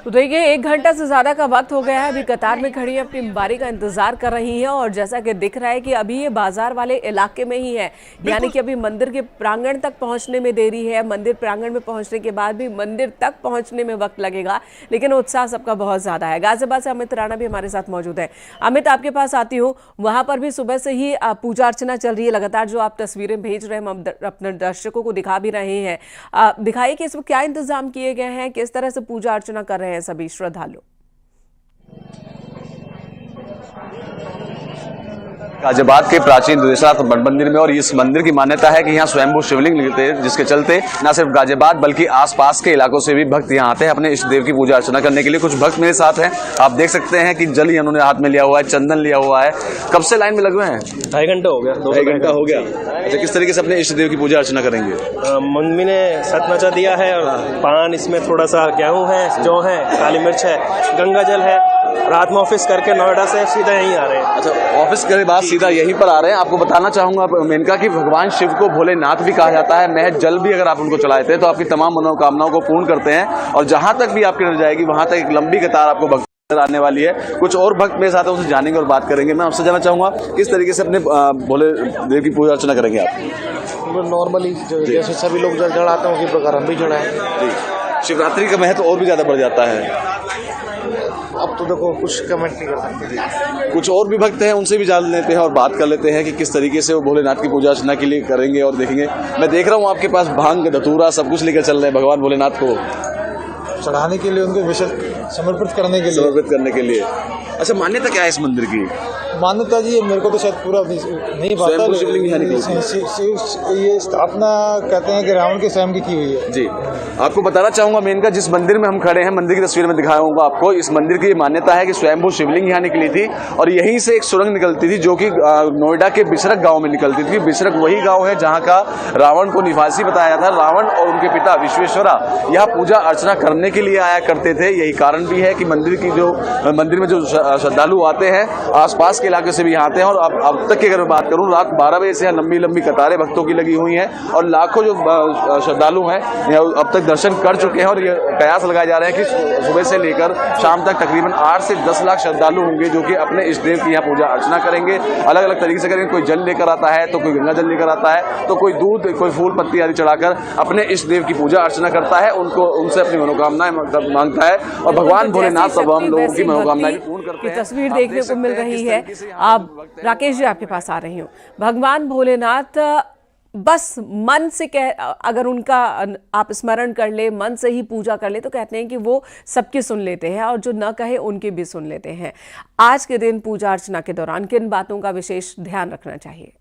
तो देखिए 1 घंटा से ज्यादा का वक्त हो गया है, अभी कतार में खड़ी है, अपनी बारी का इंतजार कर रही है। और जैसा कि दिख रहा है कि अभी ये बाजार वाले इलाके में ही है, यानी कि अभी मंदिर के प्रांगण तक पहुंचने में देरी है। मंदिर प्रांगण में पहुंचने के बाद भी मंदिर तक पहुंचने में वक्त लगेगा, लेकिन उत्साह सबका बहुत ज्यादा है। गाजियाबाद से अमित राणा भी हमारे साथ मौजूद है। अमित, आपके पास आती हूँ, वहां पर भी सुबह से ही पूजा अर्चना चल रही है लगातार, जो आप तस्वीरें भेज रहे हैं हम अपने दर्शकों को दिखा भी रहे हैं। दिखाइए कि इसमें क्या इंतजाम किए गए हैं, किस तरह से पूजा अर्चना कर रहे हैं सभी श्रद्धालु। गाजियाबाद के प्राचीन दुधेश्वर मठ मंदिर में, और इस मंदिर की मान्यता है कि यहाँ स्वयंभू शिवलिंग मिलते हैं, जिसके चलते न सिर्फ गाजियाबाद बल्कि आसपास के इलाकों से भी भक्त यहाँ आते हैं अपने इष्ट देव की पूजा अर्चना करने के लिए। कुछ भक्त मेरे साथ हैं, आप देख सकते हैं कि जल उन्होंने हाथ में लिया हुआ है, चंदन लिया हुआ है। कब से लाइन में लगे हुए हैं? 2.5 घंटा हो गया। 2 घंटा हो गया। अच्छा, किस तरीके से अपने इष्ट देव की पूजा अर्चना करेंगे? मम्मी ने सतनचा दिया है और पान, इसमें थोड़ा सा गेहूँ है, जौ है, काली मिर्च है, गंगा जल है। रात में ऑफिस करके नोएडा से सीधा यहीं आ रहे हैं। अच्छा, ऑफिस के बाद सीधा यहीं पर आ रहे हैं। आपको बताना चाहूंगा मेनका कि भगवान शिव को भोलेनाथ भी कहा जाता है। महज जल भी अगर आप उनको चढ़ाते हैं तो आपकी तमाम मनोकामनाओं को पूर्ण करते हैं, और जहां तक भी आपकी नजर जाएगी वहां तक एक लंबी कतार आपको भक्त आने वाली है। कुछ और भक्त मेरे साथ हैं, उनसे जानेंगे और बात करेंगे। मैं आपसे जानना चाहूंगा किस तरीके से अपने भोले देव की पूजा अर्चना करेंगे आप? नॉर्मली जैसे सभी लोग जल चढ़ाते हैं उसी प्रकार हम भी चढ़ाएं। शिवरात्रि का महत्व और भी ज्यादा बढ़ जाता है। अब तो देखो कुछ कमेंट नहीं कर सकते। कुछ और भी भक्त हैं, उनसे भी जान लेते हैं और बात कर लेते हैं कि किस तरीके से वो भोलेनाथ की पूजा अर्चना के लिए करेंगे और देखेंगे। मैं देख रहा हूँ आपके पास भांग धतूरा सब कुछ लेकर चल रहे हैं भगवान भोलेनाथ को चढ़ाने के लिए, उनको समर्पित करने के लिए। अच्छा, मान्यता क्या है इस मंदिर की? मान्यता जी मेरे को तो शायद पूरा नहीं पता। ये स्थापना कहते हैं कि रावण के स्वयं की हुई है। जी, आपको बताना चाहूंगा मेन का जिस मंदिर में हम खड़े हैं, मंदिर की तस्वीर में दिखाऊंगा आपको। इस मंदिर की मान्यता है कि स्वयंभू शिवलिंग यहाँ निकली थी और यहीं से एक सुरंग निकलती थी जो कि नोएडा के बिशरक गांव में निकलती थी। बिशरक वही गांव है जहां का रावण को निवासी बताया था। रावण और उनके पिता विश्वेश्वरा यहाँ पूजा अर्चना करने के लिए आया करते थे। यही कारण भी है कि मंदिर में जो श्रद्धालु आते हैं आसपास के इलाके से भी यहाँ आते हैं। और अब तक की अगर मैं बात करूँ, रात 12 बजे से लंबी लंबी कतारें भक्तों की लगी हुई हैं और लाखों जो श्रद्धालु हैं अब तक दर्शन कर चुके हैं। और ये कयास लगाए जा रहे हैं कि सुबह से लेकर शाम तक तकरीबन 8 से 10 लाख श्रद्धालु होंगे जो कि अपने इष्ट देव की यहाँ पूजा अर्चना करेंगे। अलग अलग तरीके से करेंगे। कोई जल लेकर आता है तो कोई गंगा जल लेकर आता है तो कोई दूध, कोई फूल पत्ती आदि चढ़ाकर अपने इष्ट देव की पूजा अर्चना करता है। उनसे अपनी मनोकामनाएं मांगता है और भगवान भोलेनाथ सब हम लोगों की मनोकामनाएं पूर्ण करते हैं। तस्वीर देखने को मिल रही है। आप राकेश जी आपके पास आ रही हूँ। भगवान भोलेनाथ बस मन से अगर उनका आप स्मरण कर ले, मन से ही पूजा कर ले तो कहते हैं कि वो सबकी सुन लेते हैं और जो न कहे उनकी भी सुन लेते हैं। आज के दिन पूजा अर्चना के दौरान किन बातों का विशेष ध्यान रखना चाहिए?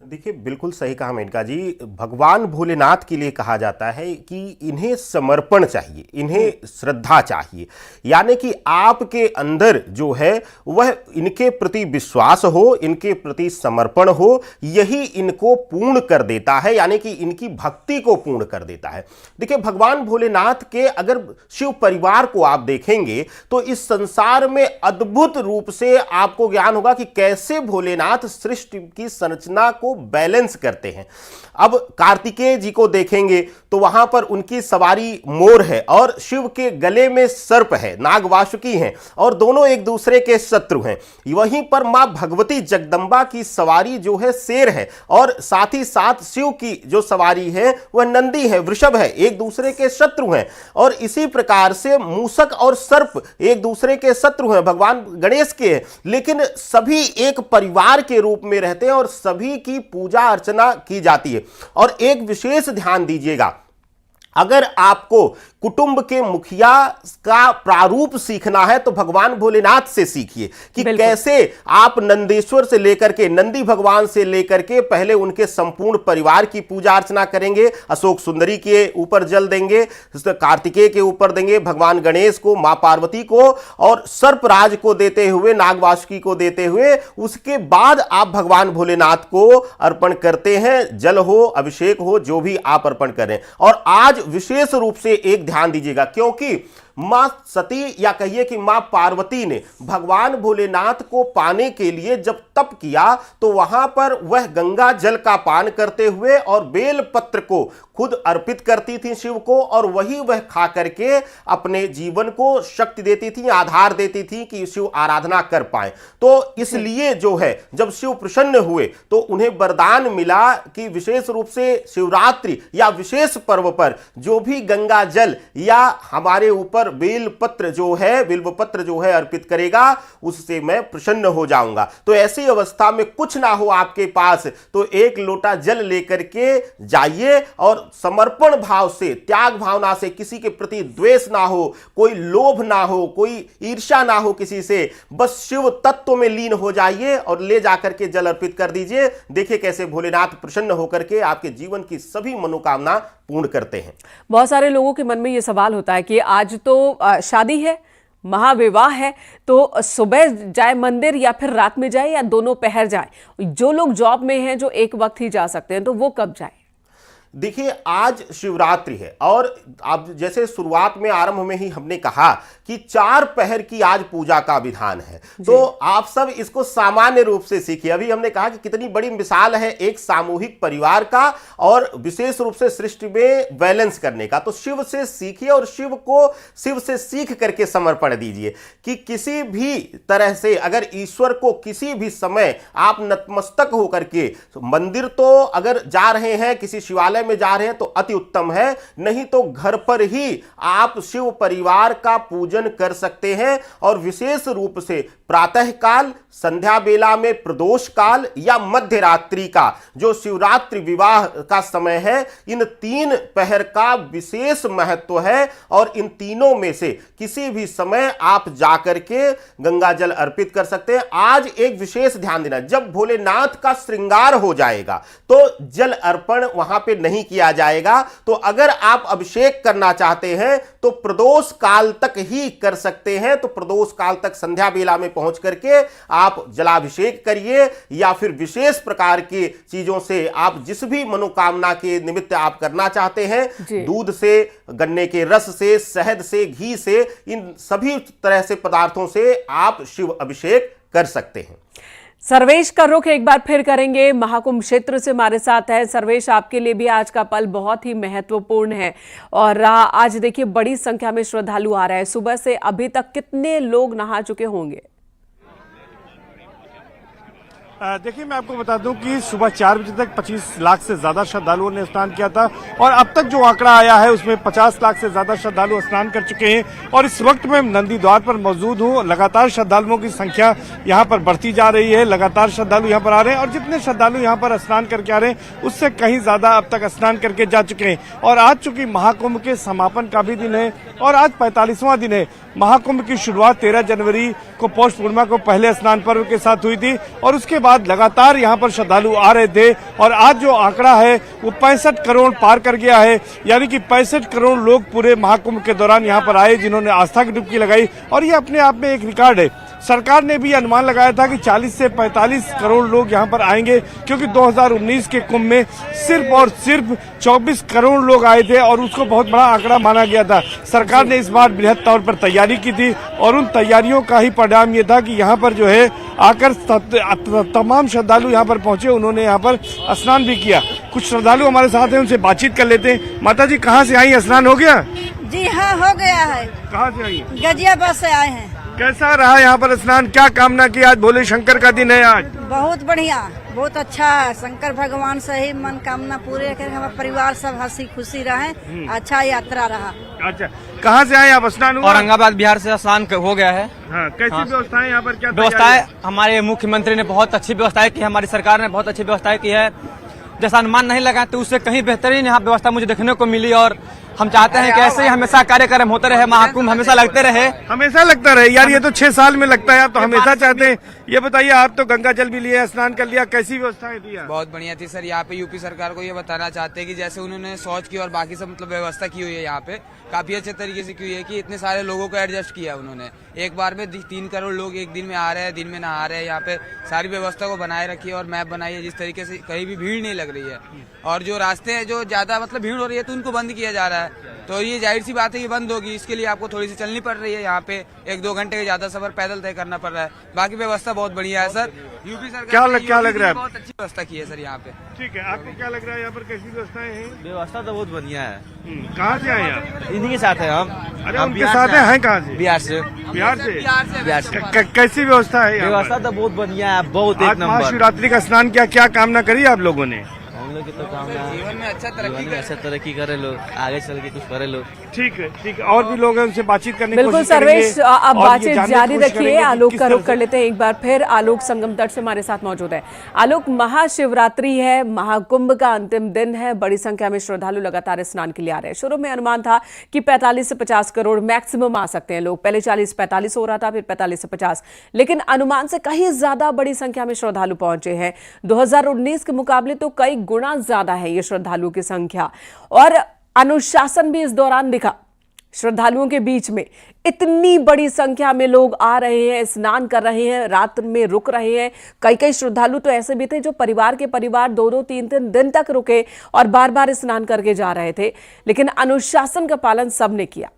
देखिए, बिल्कुल सही कहा मेनका जी। भगवान भोलेनाथ के लिए कहा जाता है कि इन्हें समर्पण चाहिए, इन्हें श्रद्धा चाहिए। यानी कि आपके अंदर जो है वह इनके प्रति विश्वास हो, इनके प्रति समर्पण हो, यही इनको पूर्ण कर देता है, यानी कि इनकी भक्ति को पूर्ण कर देता है। देखिए, भगवान भोलेनाथ के अगर शिव परिवार को आप देखेंगे तो इस संसार में अद्भुत रूप से आपको ज्ञान होगा कि कैसे भोलेनाथ सृष्टि की संरचना को बैलेंस करते हैं। अब कार्तिकेय जी को देखेंगे तो वहां पर उनकी सवारी मोर है और शिव के गले में सर्प है, नागवासुकी है और दोनों एक दूसरे के शत्रु हैं। वहीं पर मां भगवती जगदंबा की सवारी जो है शेर है और साथ ही साथ शिव की जो सवारी है वह नंदी है, वृषभ है, एक दूसरे के शत्रु हैं। और इसी प्रकार से मूषक और सर्प एक दूसरे के शत्रु हैं, भगवान गणेश के हैं, लेकिन सभी एक परिवार के रूप में रहते हैं और सभी की पूजा अर्चना की जाती है। और एक विशेष ध्यान दीजिएगा, अगर आपको कुटुंब के मुखिया का प्रारूप सीखना है तो भगवान भोलेनाथ से सीखिए कि कैसे आप नंदेश्वर से लेकर के, नंदी भगवान से लेकर के पहले उनके संपूर्ण परिवार की पूजा अर्चना करेंगे। अशोक सुंदरी के ऊपर जल देंगे, कार्तिकेय के ऊपर देंगे, भगवान गणेश को, मां पार्वती को और सर्पराज को देते हुए, नागवासुकी को देते हुए, उसके बाद आप भगवान भोलेनाथ को अर्पण करते हैं। जल हो, अभिषेक हो, जो भी आप अर्पण करें। और आज विशेष रूप से एक ध्यान दीजिएगा, क्योंकि मां सती या कहिए कि मां पार्वती ने भगवान भोलेनाथ को पाने के लिए जब तप किया तो वहां पर वह गंगा जल का पान करते हुए और बेल पत्र को खुद अर्पित करती थी शिव को, और वही वह खा करके अपने जीवन को शक्ति देती थी, आधार देती थी कि शिव आराधना कर पाए। तो इसलिए जो है जब शिव प्रसन्न हुए तो उन्हें वरदान मिला कि विशेष रूप से शिवरात्रि या विशेष पर्व पर जो भी गंगा जल या हमारे ऊपर बेल पत्र जो है, बिल्व पत्र जो है अर्पित करेगा, उससे मैं प्रसन्न हो जाऊंगा। तो ऐसी अवस्था में कुछ ना हो आपके पास तो एक लोटा जल लेकर के जाइए और समर्पण भाव से, त्याग भावना से, किसी के प्रति द्वेष ना हो, कोई लोभ ना हो, कोई ईर्ष्या ना हो किसी से, बस शिव तत्व में लीन हो जाइए और ले जाकर के जल अर्पित कर दीजिए। देखिए कैसे भोलेनाथ प्रसन्न होकर के आपके जीवन की सभी मनोकामना पूर्ण करते हैं। बहुत सारे लोगों के मन में यह सवाल होता है कि आज तो शादी है, महाविवाह है, तो सुबह जाए मंदिर या फिर रात में जाए या दोनों पहर जाए। जो लोग जॉब में हैं, जो एक वक्त ही जा सकते हैं, तो वो कब जाए? देखिए, आज शिवरात्रि है और अब जैसे शुरुआत में, आरंभ में ही हमने कहा कि 4 पहर की आज पूजा का विधान है, तो आप सब इसको सामान्य रूप से सीखिए। अभी हमने कहा कि कितनी बड़ी मिसाल है एक सामूहिक परिवार का और विशेष रूप से सृष्टि में बैलेंस करने का। तो शिव से सीखिए और शिव से सीख करके समर्पण दीजिए कि किसी भी तरह से अगर ईश्वर को किसी भी समय आप नतमस्तक होकर के, मंदिर तो अगर जा रहे हैं, किसी शिवालय में जा रहे हैं तो अति उत्तम है, नहीं तो घर पर ही आप शिव परिवार का पूजन कर सकते हैं। और विशेष रूप से प्रातः काल, संध्या बेला में प्रदोष काल या मध्य रात्रि का जो शिवरात्रि विवाह का समय है, इन 3 पहर का विशेष महत्व है। और इन तीनों में से किसी भी समय आप जाकर के गंगा जल अर्पित कर सकते हैं। आज एक विशेष ध्यान देना, जब भोलेनाथ का श्रृंगार हो जाएगा तो जल अर्पण वहां पे नहीं किया जाएगा। तो अगर आप अभिषेक करना चाहते हैं तो प्रदोष काल तक ही कर सकते हैं। तो प्रदोष काल तक संध्या बेला में पहुंच करके आप जलाभिषेक करिए, या फिर विशेष प्रकार की चीजों से आप जिस भी मनोकामना के निमित्त आप करना चाहते हैं, दूध से, गन्ने के रस से, शहद से, घी से, इन सभी तरह से पदार्थों से आप शिव अभिषेक कर सकते हैं। सर्वेश का रुख एक बार फिर करेंगे, महाकुंभ क्षेत्र से हमारे साथ है सर्वेश। आपके लिए भी आज का पल बहुत ही महत्वपूर्ण है और आज देखिए बड़ी संख्या में श्रद्धालु आ रहे हैं। सुबह से अभी तक कितने लोग नहा चुके होंगे? देखिए, मैं आपको बता दूं कि सुबह 4 बजे तक 25 लाख से ज्यादा श्रद्धालुओं ने स्नान किया था और अब तक जो आंकड़ा आया है उसमें 50 लाख से ज्यादा श्रद्धालु स्नान कर चुके हैं। और इस वक्त मैं नंदी द्वार पर मौजूद हूं। लगातार श्रद्धालुओं की संख्या यहां पर बढ़ती जा रही है, लगातार श्रद्धालु यहां पर आ रहे हैं और जितने श्रद्धालु यहां पर स्नान करके आ रहे हैं उससे कहीं ज्यादा अब तक स्नान करके जा चुके हैं। और आज चूंकि महाकुंभ के समापन का भी दिन है और आज 45वां दिन है। महाकुंभ की शुरुआत 13 जनवरी को पौष पूर्णिमा को पहले स्नान पर्व के साथ हुई थी और उसके बाद लगातार यहां पर श्रद्धालु आ रहे थे। और आज जो आंकड़ा है वो 65 करोड़ पार कर गया है, यानी कि 65 करोड़ लोग पूरे महाकुंभ के दौरान यहां पर आए जिन्होंने आस्था की डुबकी लगाई। और ये अपने आप में एक रिकॉर्ड है। सरकार ने भी अनुमान लगाया था कि 40 से 45 करोड़ लोग यहां पर आएंगे, क्योंकि 2019 के कुंभ में सिर्फ और सिर्फ 24 करोड़ लोग आए थे और उसको बहुत बड़ा आंकड़ा माना गया था। सरकार ने इस बार बृहद तौर पर तैयारी की थी और उन तैयारियों का ही परिणाम ये था कि यहाँ पर जो है आकर तमाम श्रद्धालु यहाँ पर पहुंचे, उन्होंने यहाँ पर स्नान भी किया। कुछ श्रद्धालु हमारे साथ हैं, उनसे बातचीत कर लेते हैं। माता जी, कहाँ से आई? स्नान हो गया? जी हाँ, हो गया है। कहाँ से आई? गाजियाबाद से आए हैं। कैसा रहा यहाँ पर स्नान? क्या कामना की? आज भोले शंकर का दिन है आज। बहुत बढ़िया, बहुत अच्छा है। शंकर भगवान से ही मनोकामना पूरे करके हमारे परिवार सब हंसी खुशी रहे, अच्छा यात्रा रहा। अच्छा, कहाँ से आए आप? स्नान हुआ? औरंगाबाद बिहार से स्नान हो गया है। हाँ, कैसी व्यवस्था है यहाँ पर? क्या व्यवस्थाएं? हमारे मुख्यमंत्री ने बहुत अच्छी व्यवस्थाएं की, हमारी सरकार ने बहुत अच्छी व्यवस्थाएं की है। जैसा अनुमान नहीं लगा तो उससे कहीं बेहतरीन यहाँ व्यवस्था मुझे देखने को मिली और हम चाहते हैं कि ऐसे ही हमेशा कार्यक्रम होते रहे, महाकुंभ हमेशा लगते रहे। हमेशा लगता रहे यार, ये तो 6 साल में लगता है, आप तो हमेशा चाहते हैं। ये बताइए, आप तो गंगा जल भी लिए, स्नान कर लिया, कैसी व्यवस्थाएं थी? बहुत बढ़िया थी सर। यहाँ पे यूपी सरकार को ये बताना चाहते हैं कि जैसे उन्होंने शौच की और बाकी सब मतलब व्यवस्था की हुई है, यहाँ पे काफी अच्छे तरीके से की हुई है कि इतने सारे लोगों को एडजस्ट किया उन्होंने। एक बार में 3 करोड़ लोग एक दिन में आ रहे हैं, दिन में नहा रहे हैं। यहाँ पे सारी व्यवस्था को बनाए रखी है और मैप बनाई है जिस तरीके से कहीं भी भीड़ नहीं लग रही है। और जो रास्ते हैं जो ज्यादा मतलब भीड़ हो रही है तो उनको बंद किया जा रहा है, तो ये जाहिर सी बात है कि बंद होगी। इसके लिए आपको थोड़ी सी चलनी पड़ रही है, यहाँ पे 1-2 घंटे का ज्यादा सफर पैदल तय करना पड़ रहा है। बाकी व्यवस्था बहुत बढ़िया है सर। यूपी सरकार क्या लग रहा है? बहुत अच्छी व्यवस्था की है सर यहाँ पे। ठीक है, आपको क्या लग रहा है यहाँ पर कैसी व्यवस्थाएं हैं? व्यवस्था तो बहुत बढ़िया है। कहाँ से आए आप? इन्हीं के साथ है हम। अरे उनके साथ हैं? कहाँ से? बिहार से। बिहार से। कैसी व्यवस्था है? व्यवस्था तो बहुत बढ़िया है, बहुत एक नंबर। महाशिवरात्रि का स्नान किया, क्या कामना करी आप लोगों ने? हम लोग की तो कामना जीवन में अच्छा तरक्की करे लोग, आगे चल के कुछ करे लोग। ठीक है, ठीक है। और भी लोग हैं, उनसे बातचीत करने की बिल्कुल सर्वेश, आप बातचीत जारी रखिए। आलोक का रुख कर लेते हैं एक बार फिर। आलोक संगम तट से हमारे साथ मौजूद है। आलोक, महाशिवरात्रि है, महाकुंभ का अंतिम दिन है, बड़ी संख्या में श्रद्धालु लगातार स्नान के लिए आ रहे हैं। शुरू में अनुमान था कि 45 से 50 करोड़ मैक्सिमम आ सकते हैं लोग। पहले 40-45 हो रहा था, फिर 45 से 50, लेकिन अनुमान से कहीं ज्यादा बड़ी संख्या में श्रद्धालु पहुंचे हैं। 2019 के मुकाबले तो कई गुना ज्यादा है ये श्रद्धालुओं की संख्या। और अनुशासन भी इस दौरान दिखा। श्रद्धालुओं के बीच में इतनी बड़ी संख्या में लोग आ रहे हैं, स्नान कर रहे हैं, रात में रुक रहे हैं। कई श्रद्धालु तो ऐसे भी थे जो परिवार के परिवार 2-2, 3-3 दिन तक रुके और बार बार स्नान करके जा रहे थे, लेकिन अनुशासन का पालन सबने किया।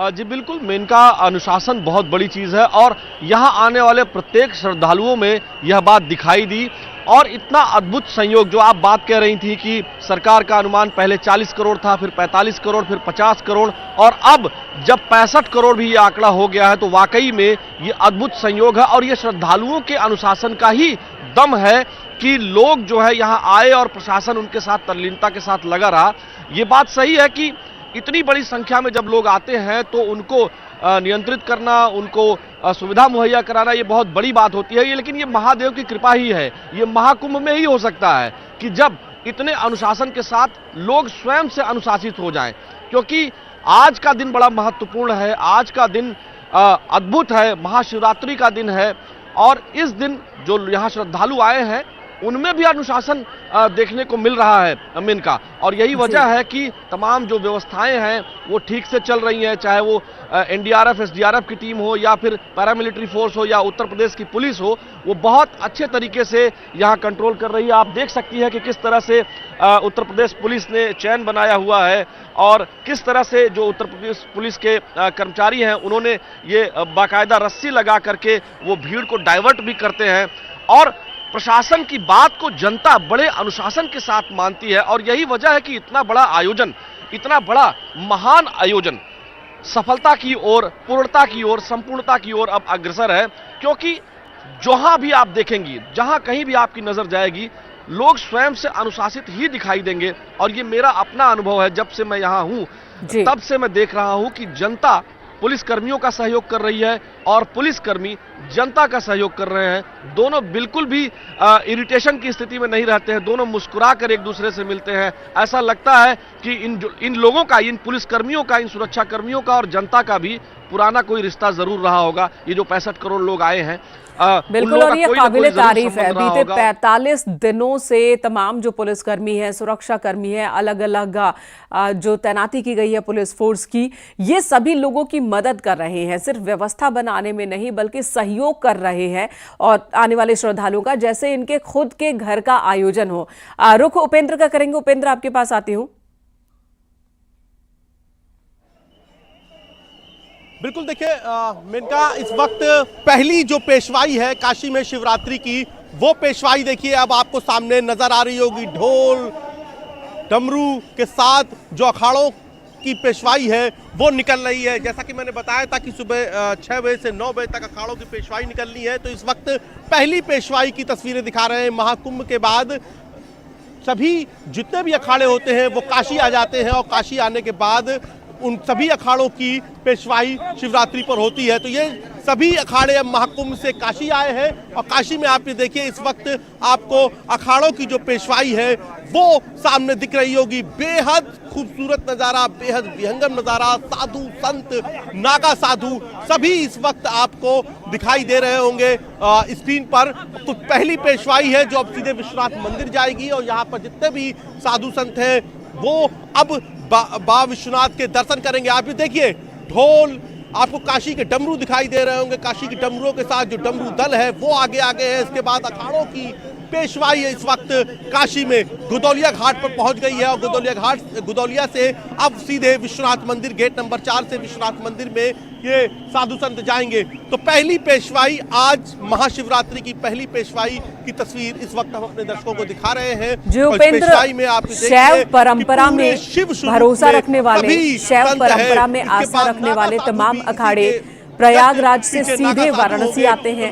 जी बिल्कुल, मेनका अनुशासन बहुत बड़ी चीज है और यहाँ आने वाले प्रत्येक श्रद्धालुओं में यह बात दिखाई दी। और इतना अद्भुत संयोग, जो आप बात कह रही थी कि सरकार का अनुमान पहले 40 करोड़ था, फिर 45 करोड़, फिर 50 करोड़ और अब जब 65 करोड़ भी ये आंकड़ा हो गया है, तो वाकई में ये अद्भुत संयोग है और ये श्रद्धालुओं के अनुशासन का ही दम है कि लोग जो है यहाँ आए और प्रशासन उनके साथ तल्लीनता के साथ लगा रहा। ये बात सही है कि इतनी बड़ी संख्या में जब लोग आते हैं तो उनको नियंत्रित करना, उनको सुविधा मुहैया कराना, ये बहुत बड़ी बात होती है। ये लेकिन ये महादेव की कृपा ही है, ये महाकुंभ में ही हो सकता है कि जब इतने अनुशासन के साथ लोग स्वयं से अनुशासित हो जाएं, क्योंकि आज का दिन बड़ा महत्वपूर्ण है। आज का दिन अद्भुत है, महाशिवरात्रि का दिन है और इस दिन जो यहाँ श्रद्धालु आए हैं उनमें भी अनुशासन देखने को मिल रहा है अमीन का, और यही वजह है कि तमाम जो व्यवस्थाएं हैं वो ठीक से चल रही हैं, चाहे वो एनडीआरएफ एसडीआरएफ की टीम हो या फिर पैरामिलिट्री फोर्स हो या उत्तर प्रदेश की पुलिस हो, वो बहुत अच्छे तरीके से यहाँ कंट्रोल कर रही है। आप देख सकती हैं कि किस तरह से उत्तर प्रदेश पुलिस ने चैन बनाया हुआ है और किस तरह से जो उत्तर प्रदेश पुलिस के कर्मचारी हैं उन्होंने ये बाकायदा रस्सी लगा करके वो भीड़ को डाइवर्ट भी करते हैं और प्रशासन की बात को जनता बड़े अनुशासन के साथ मानती है। और यही वजह है कि इतना बड़ा आयोजन, इतना बड़ा महान आयोजन सफलता की ओर, पूर्णता की ओर, संपूर्णता की ओर अब अग्रसर है, क्योंकि जहां भी आप देखेंगी, जहां कहीं भी आपकी नजर जाएगी, लोग स्वयं से अनुशासित ही दिखाई देंगे। और ये मेरा अपना अनुभव है, जब से मैं यहाँ हूं तब से मैं देख रहा हूं कि जनता पुलिस कर्मियों का सहयोग कर रही है और पुलिसकर्मी जनता का सहयोग कर रहे हैं। दोनों बिल्कुल भी इरिटेशन की स्थिति में नहीं रहते हैं, दोनों मुस्कुरा कर एक दूसरे से मिलते हैं। ऐसा लगता है कि इन लोगों का, इन पुलिसकर्मियों का, इन सुरक्षा कर्मियों का और जनता का भी पुराना कोई रिश्ता जरूर रहा होगा। ये जो 65 करोड़ लोग आए हैं बिल्कुल, और ये काबिले तारीफ है। बीते 45 दिनों से तमाम जो पुलिसकर्मी है, सुरक्षा कर्मी है, अलग अलग जो तैनाती की गई है पुलिस फोर्स की, ये सभी लोगों की मदद कर रहे हैं, सिर्फ व्यवस्था बनाने में नहीं बल्कि सहयोग कर रहे हैं और आने वाले श्रद्धालुओं का जैसे इनके खुद के घर का आयोजन हो। रुख उपेंद्र का करेंगे। उपेंद्र, आपके पास आती हूँ। बिल्कुल, देखिए मेनका, इस वक्त पहली जो पेशवाई है काशी में शिवरात्रि की, वो पेशवाई देखिए अब आपको सामने नजर आ रही होगी। ढोल डमरू के साथ जो अखाड़ों की पेशवाई है वो निकल रही है। जैसा कि मैंने बताया था कि सुबह 6 बजे से 9 बजे तक अखाड़ों की पेशवाई निकलनी है, तो इस वक्त पहली पेशवाई की तस्वीरें दिखा रहे हैं। महाकुंभ के बाद सभी जितने भी अखाड़े होते हैं वो काशी आ जाते हैं और काशी आने के बाद उन सभी अखाड़ों की पेशवाई शिवरात्रि पर होती है। तो ये सभी अखाड़े अब महाकुंभ से काशी आए हैं और काशी में आप ये देखिए इस वक्त आपको अखाड़ों की जो पेशवाई है वो सामने दिख रही होगी। बेहद खूबसूरत नज़ारा, बेहद विहंगम नज़ारा, साधु संत, नागा साधु सभी इस वक्त आपको दिखाई दे रहे होंगे स्क्रीन पर। तो पहली पेशवाई है जो अब सीधे विश्वनाथ मंदिर जाएगी और यहाँ पर जितने भी साधु संत हैं वो अब बाबा विश्वनाथ के दर्शन करेंगे। आप ये देखिए ढोल, आपको काशी के डमरू दिखाई दे रहे होंगे। काशी के डमरुओं के साथ जो डमरू दल है वो आगे आगे है। इसके बाद अखाड़ों की पेशवाई है इस वक्त काशी में गुदौलिया घाट पर पहुंच गई है और गुदौलिया से अब सीधे विश्वनाथ मंदिर गेट नंबर 4 से विश्वनाथ मंदिर में ये साधु संत जाएंगे। तो पहली पेशवाई, आज महाशिवरात्रि की पहली पेशवाई की तस्वीर इस वक्त हम अपने दर्शकों को दिखा रहे हैं। जो पेशवाई में आप शैव परंपरा में भरोसा रखने वाले, शैव परंपरा में आस्था रखने वाले तमाम अखाड़े प्रयागराज से सीधे वाराणसी आते हैं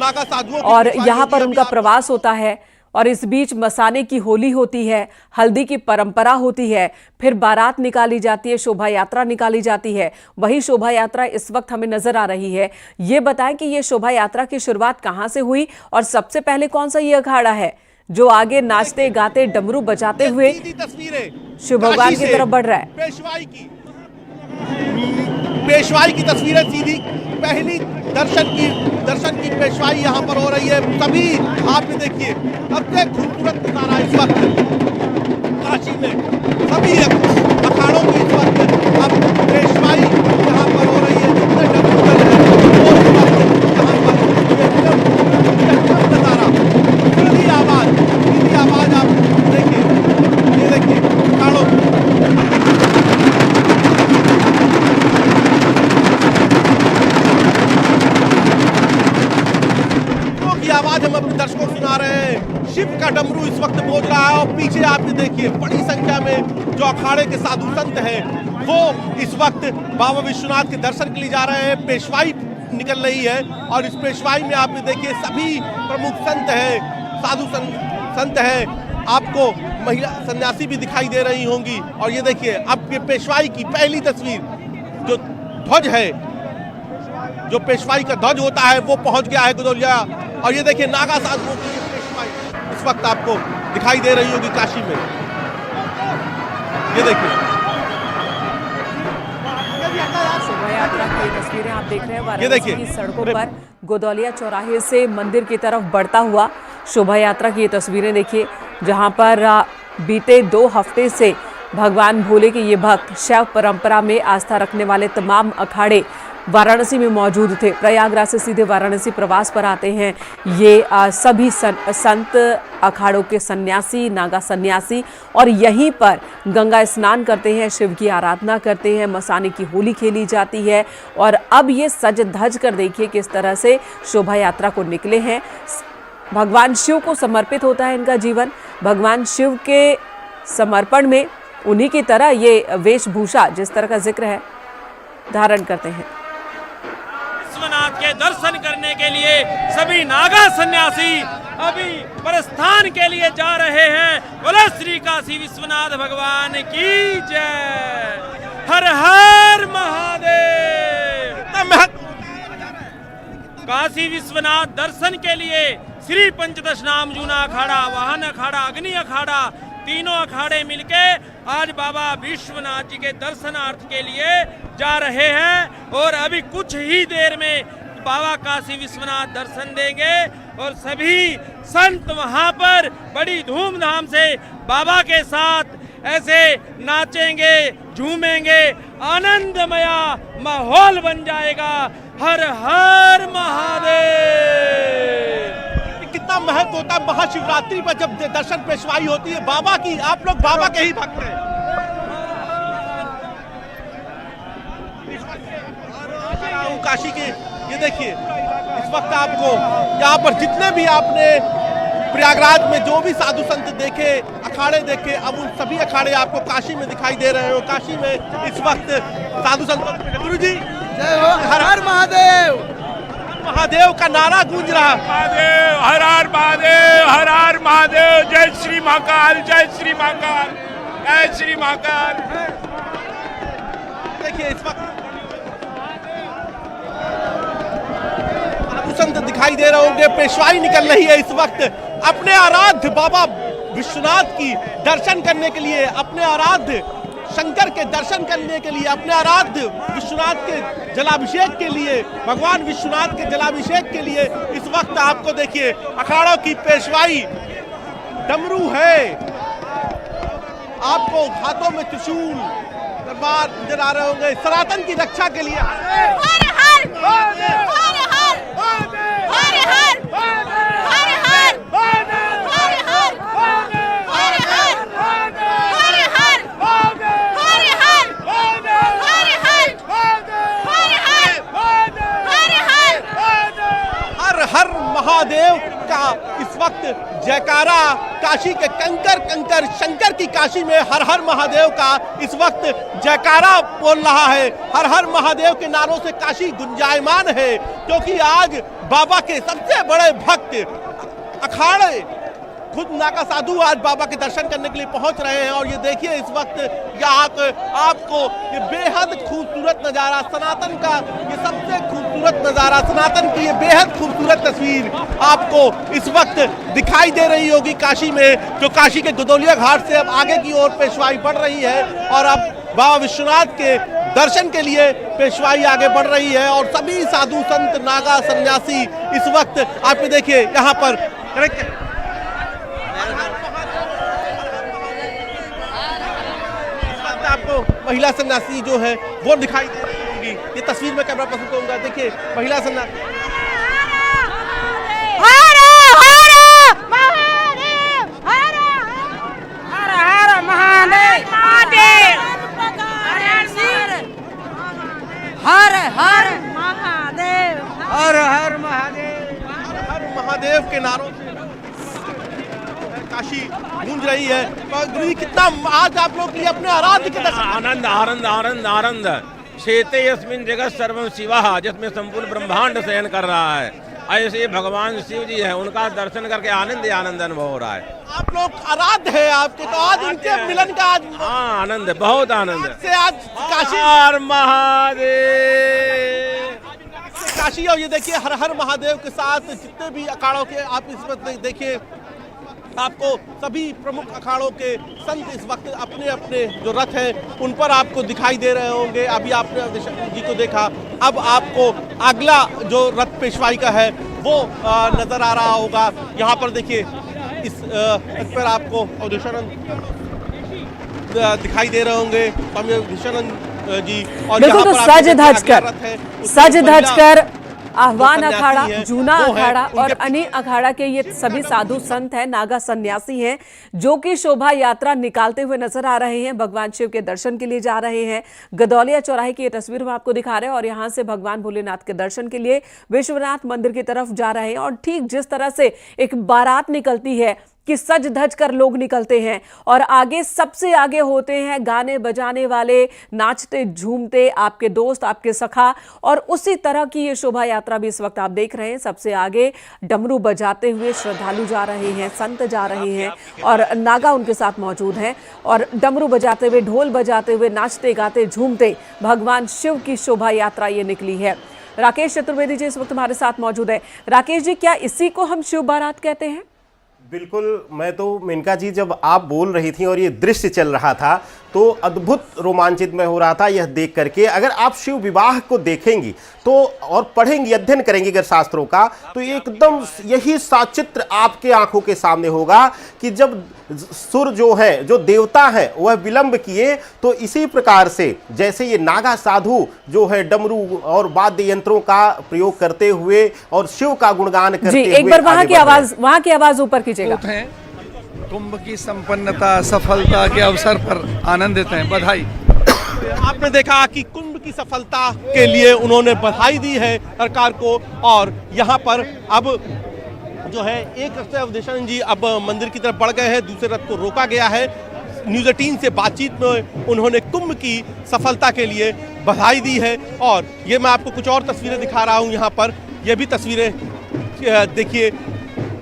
और यहाँ पर उनका प्रवास होता है। और इस बीच मसाने की होली होती है, हल्दी की परंपरा होती है, फिर बारात निकाली जाती है, शोभा यात्रा निकाली जाती है। वही शोभा यात्रा इस वक्त हमें नजर आ रही है। ये बताएं कि ये शोभा यात्रा की शुरुआत कहां से हुई और सबसे पहले कौन सा ये अखाड़ा है जो आगे नाचते गाते डमरू बजाते हुए शिव भगवान की तरफ बढ़ रहा है? पेशवाई की तस्वीरें सीधी पहली दर्शन की पेशवाई यहाँ पर हो रही है। सभी आप ये देखिए सबसे खूबसूरत नजारा इस वक्त काशी में, सभी अखाड़ों की इस वक्त अब पेशवाई यहाँ पर हो रही है। जितने डमरू है वो इस वक्त यहाँ पर एकदम नजारा, सीधी आवाज आप देखिए, ये देखिए अखाड़ों आवाज हम अपने दर्शकों को सुना रहे हैं। शिव का डमरू इस वक्त पहुंच रहा है और पीछे आप ये देखिए बड़ी संख्या में जो अखाड़े के साधु संत हैं वो इस वक्त बाबा विश्वनाथ के दर्शन के लिए जा रहे हैं। पेशवाई निकल रही है और इस पेशवाई में आप ये देखिए सभी प्रमुख संत हैं साधु संत हैं, आपको महिला सन्यासी भी दिखाई दे रही होंगी। और ये देखिए अब ये पेशवाई की पहली तस्वीर, जो ध्वज है, जो पेशवाई का ध्वज होता है वो पहुंच गया है गुदौलिया। और ये देखिए नागा साधुओं की ये पेशवाई इस वक्त आपको दिखाई दे रही होगी काशी में। ये देखिए शोभा यात्रा की तस्वीरें आप देख रहे हैं वाराणसी की सड़कों पर गोदौलिया चौराहे से मंदिर की तरफ बढ़ता हुआ शोभा यात्रा की ये तस्वीरें देखिए, जहां पर बीते 2 हफ्ते से भगवान भोले के ये भक्त शैव परंपरा में आस्था रखने वाले तमाम अखाड़े वाराणसी में मौजूद थे। प्रयागराज से सीधे वाराणसी प्रवास पर आते हैं ये सभी संत अखाड़ों के सन्यासी, नागा सन्यासी, और यहीं पर गंगा स्नान करते हैं, शिव की आराधना करते हैं, मसाने की होली खेली जाती है। और अब ये सज धज कर देखिए किस तरह से शोभा यात्रा को निकले हैं। भगवान शिव को समर्पित होता है इनका जीवन। भगवान शिव के समर्पण में उन्हीं की तरह ये वेशभूषा, जिस तरह का जिक्र है, धारण करते हैं। विश्वनाथ के दर्शन करने के लिए सभी नागा सन्यासी अभी प्रस्थान के लिए जा रहे हैं। बोले श्री काशी विश्वनाथ भगवान की जय। हर हर महादेव। काशी विश्वनाथ दर्शन के लिए श्री पंचदश नाम जूना अखाड़ा, वाहन अखाड़ा, अग्नि अखाड़ा, तीनों अखाड़े मिलके आज बाबा विश्वनाथ जी के दर्शनार्थ के लिए जा रहे हैं। और अभी कुछ ही देर में बाबा काशी विश्वनाथ दर्शन देंगे और सभी संत वहां पर बड़ी धूमधाम से बाबा के साथ ऐसे नाचेंगे, झूमेंगे, आनंदमया माहौल बन जाएगा। हर हर महादेव। कितना महत्व होता है महाशिवरात्रि पर जब दर्शन पेशवाई होती है बाबा की। आप लोग बाबा के ही भक्त हैं। काशी के ये देखिए इस वक्त आपको यहाँ पर जितने भी आपने प्रयागराज में जो भी साधु संत देखे, अखाड़े देखे, अब उन सभी अखाड़े आपको काशी में दिखाई दे रहे हो। काशी में इस वक्त साधु संत। गुरु जी जय हो। हर हर महादेव। महादेव का नारा गूंज रहा। महादेव, हर हर महादेव, हर हर महादेव। जय श्री महाकाल, जय श्री महाकाल, जय श्री महाकाल। देखिए इस वक्त संत दिखाई दे रहे होंगे, पेशवाई निकल रही है इस वक्त अपने आराध्य बाबा विश्वनाथ की दर्शन करने के लिए, अपने आराध्य शंकर के दर्शन करने के लिए, अपने आराध्य विश्वनाथ के जलाभिषेक के लिए, भगवान विश्वनाथ के जलाभिषेक के लिए इस वक्त आपको देखिए अखाड़ों की पेशवाई, डमरू है, आपको हाथों में त्रिशूल तलवार नजर आ रहे होंगे सनातन की रक्षा के लिए। हर महादेव का इस वक्त जयकारा काशी के कंकर कंकर शंकर की काशी में हर हर महादेव का इस वक्त जयकारा बोल रहा है। हर हर महादेव के नारों से काशी गुंजायमान है, क्योंकि आज बाबा के सबसे बड़े भक्त अखाड़े खुद नागा साधु आज बाबा के दर्शन करने के लिए पहुंच रहे हैं। और ये देखिए इस वक्त यहाँ आपको ये बेहद खूबसूरत नज़ारा, सनातन का ये सबसे खूबसूरत नज़ारा, सनातन की ये बेहद खूबसूरत तस्वीर आपको इस वक्त दिखाई दे रही होगी काशी में, जो काशी के गोदौलिया घाट से अब आगे की ओर पेशवाई बढ़ रही है। और अब बाबा विश्वनाथ के दर्शन के लिए पेशवाई आगे बढ़ रही है और सभी साधु संत नागा सन्यासी इस वक्त आप देखिए यहाँ पर आपको महिला सन्यासी जो है वो दिखाई दे रही होगी। ये तस्वीर में कैमरा पसंद करूंगा। देखिए महिला सन्यासी हर हर महादेव, हर हर महादेव, हर हर महादेव के नारों से काशी गूंज रही है। गुरु जी कितना आज आप लोग के लिए अपने आराध्य के दर्शन। आनंद आनंद आनंद आनंद। शेते यस्मिन जगत सर्वम शिवा, जिसमें संपूर्ण ब्रह्मांड शयन कर रहा है। ऐसे भगवान शिव जी है, उनका दर्शन करके आनंद ही आनंद अनुभव हो रहा है। आप लोग आराध्य है आपके, तो आज इनके मिलन का आज हाँ आनंद है, बहुत आनंद है। से आज काशी हर महादेव, काशी, और ये देखिए हर हर महादेव के साथ जितने भी अखाड़ों के आप इस वक्त देखिए, आपको सभी प्रमुख अखाड़ों के संत इस वक्त अपने अपने जो रथ हैं उन पर आपको दिखाई दे रहे होंगे। अभी आपने जी को देखा, अब आपको अगला जो रथ पेशवाई का है वो नजर आ रहा होगा। यहाँ पर देखिए इस रथ पर आपको अवधेशानंद दिखाई दे रहे होंगे, स्वामी अवधेशानंद जी। और बिल्कुल, तो सज धज कर आह्वान अखाड़ा, जूना अखाड़ा और अनी अखाड़ा के ये सभी साधु संत हैं, नागा सन्यासी हैं, जो कि शोभा यात्रा निकालते हुए नजर आ रहे हैं। भगवान शिव के दर्शन के लिए जा रहे हैं। गदौलिया चौराहे की ये तस्वीर हम आपको दिखा रहे हैं और यहाँ से भगवान भोलेनाथ के दर्शन के लिए विश्वनाथ मंदिर की तरफ जा रहे हैं। और ठीक जिस तरह से एक बारात निकलती है कि सज धज कर लोग निकलते हैं और आगे सबसे आगे होते हैं गाने बजाने वाले, नाचते झूमते आपके दोस्त, आपके सखा। और उसी तरह की ये शोभा यात्रा भी इस वक्त आप देख रहे हैं। सबसे आगे डमरू बजाते हुए श्रद्धालु जा रहे हैं, संत जा रहे हैं और नागा उनके साथ मौजूद हैं और डमरू बजाते हुए, ढोल बजाते हुए, नाचते गाते झूमते भगवान शिव की शोभा यात्रा ये निकली है। राकेश चतुर्वेदी जी इस वक्त हमारे साथ मौजूद है। राकेश जी, क्या इसी को हम शिव बारात कहते हैं? बिल्कुल, मैं तो मेनका जी जब आप बोल रही थी और ये दृश्य चल रहा था तो अद्भुत रोमांचित मैं हो रहा था यह देख करके। अगर आप शिव विवाह को देखेंगी तो और पढ़ेंगी, अध्ययन करेंगी अगर शास्त्रों का, तो एकदम यही साचित्र आपके आंखों के सामने होगा कि जब सुर जो है, जो देवता है वह विलंब किए, तो इसी प्रकार से जैसे ये नागा साधु जो है डमरू और वाद्य यंत्रों का प्रयोग करते हुए और शिव का गुणगान करते हुए, एक बार वहां की आवाज ऊपर कीजिएगा। कुंभ की संपन्नता, सफलता के अवसर पर आनंदित हैं, बधाई। आपने देखा कि कुंभ की सफलता के लिए उन्होंने बधाई दी है सरकार को। और यहाँ पर अब जो है एक रथ से अवधेशानंद जी अब मंदिर की तरफ बढ़ गए हैं, दूसरे रथ को रोका गया है। न्यूज़ 18 से बातचीत में उन्होंने कुंभ की सफलता के लिए बधाई दी है। और ये मैं आपको कुछ और तस्वीरें दिखा रहा हूँ यहाँ पर। ये भी तस्वीरें देखिए,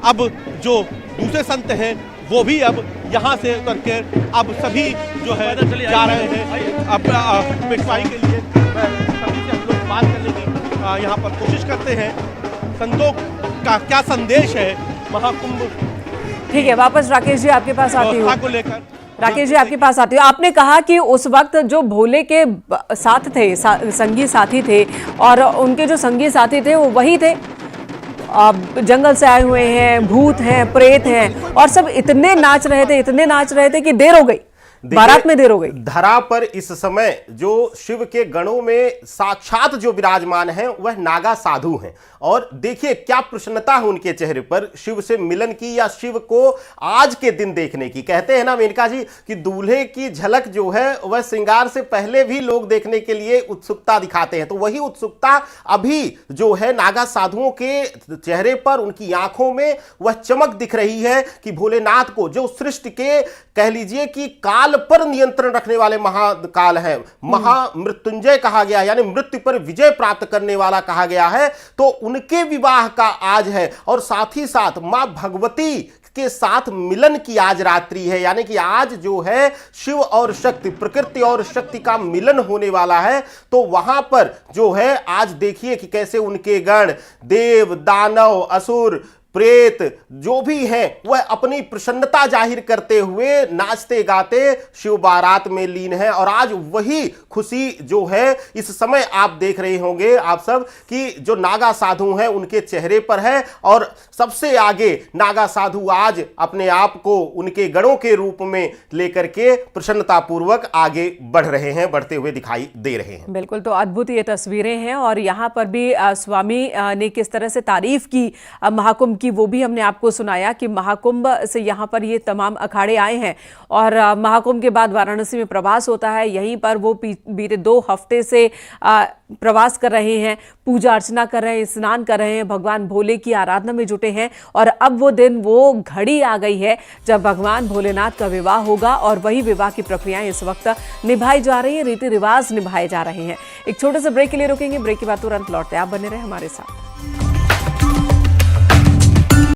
अब जो दूसरे संत हैं वो भी अब यहाँ से करके अब सभी जो है जा रहे हैं अब पेशवाई के लिए। सभी से हम लोग बात करने की यहाँ पर कोशिश करते हैं। संतों का क्या संदेश है महाकुंभ? ठीक है, वापस राकेश जी आपके पास आती हूँ। को लेकर राकेश जी आपके पास आती हूँ। आपने कहा कि उस वक्त जो भोले के साथ थे, संगी साथी थे, और उनके जो संगी साथी थे वो वही थे, जंगल से आए हुए हैं, भूत हैं, प्रेत हैं, और सब इतने नाच रहे थे कि देर हो गई, बारात में देर हो गई। धरा पर इस समय जो शिव के गणों में साक्षात जो विराजमान हैं वह नागा साधु हैं। और देखिए क्या प्रसन्नता है उनके चेहरे पर शिव से मिलन की या शिव को आज के दिन देखने की। कहते हैं ना मेनका जी कि दूल्हे की झलक जो है वह श्रृंगार से पहले भी लोग देखने के लिए उत्सुकता दिखाते हैं, तो वही उत्सुकता अभी जो है नागा साधुओं के चेहरे पर, उनकी आंखों में वह चमक दिख रही है कि भोलेनाथ को, जो सृष्टि के कह लीजिए कि काल पर नियंत्रण रखने वाले महाकाल है, महामृत्युंजय कहा गया, यानी मृत्यु पर विजय प्राप्त करने वाला कहा गया है, तो उनके विवाह का आज है। और साथ ही साथ मां भगवती के साथ मिलन की आज रात्रि है, यानी कि आज जो है शिव और शक्ति, प्रकृति और शक्ति का मिलन होने वाला है। तो वहां पर जो है आज देखिए कि कैसे उनके गण, देव, दानव, असुर, प्रेत जो भी हैं वह अपनी प्रसन्नता जाहिर करते हुए नाचते गाते शिव बारात में लीन है। और आज वही खुशी जो है इस समय आप देख रहे होंगे आप सब कि जो नागा साधु हैं उनके चेहरे पर है। और सबसे आगे नागा साधु आज अपने आप को उनके गणों के रूप में लेकर के प्रसन्नता पूर्वक आगे बढ़ रहे हैं, बढ़ते हुए दिखाई दे रहे हैं। बिल्कुल, तो अद्भुत ये तस्वीरें हैं। और यहाँ पर भी स्वामी ने किस तरह से तारीफ की महाकुंभ की, वो भी हमने आपको सुनाया कि महाकुंभ से यहाँ पर ये तमाम अखाड़े आए हैं और महाकुंभ के बाद वाराणसी में प्रवास होता है। यहीं पर वो बीते 2 हफ्ते से प्रवास कर रहे हैं, पूजा अर्चना कर रहे हैं, स्नान कर रहे हैं, भगवान भोले की आराधना में जुटे हैं। और अब वो दिन, वो घड़ी आ गई है जब भगवान भोलेनाथ का विवाह होगा। और वही विवाह की प्रक्रियाएं इस वक्त निभाई जा रही है, रीति रिवाज निभाए जा रहे हैं। एक छोटे से ब्रेक के लिए रुकेंगे, ब्रेक के बाद तुरंत लौटते हैं। आप बने रहे हमारे साथ।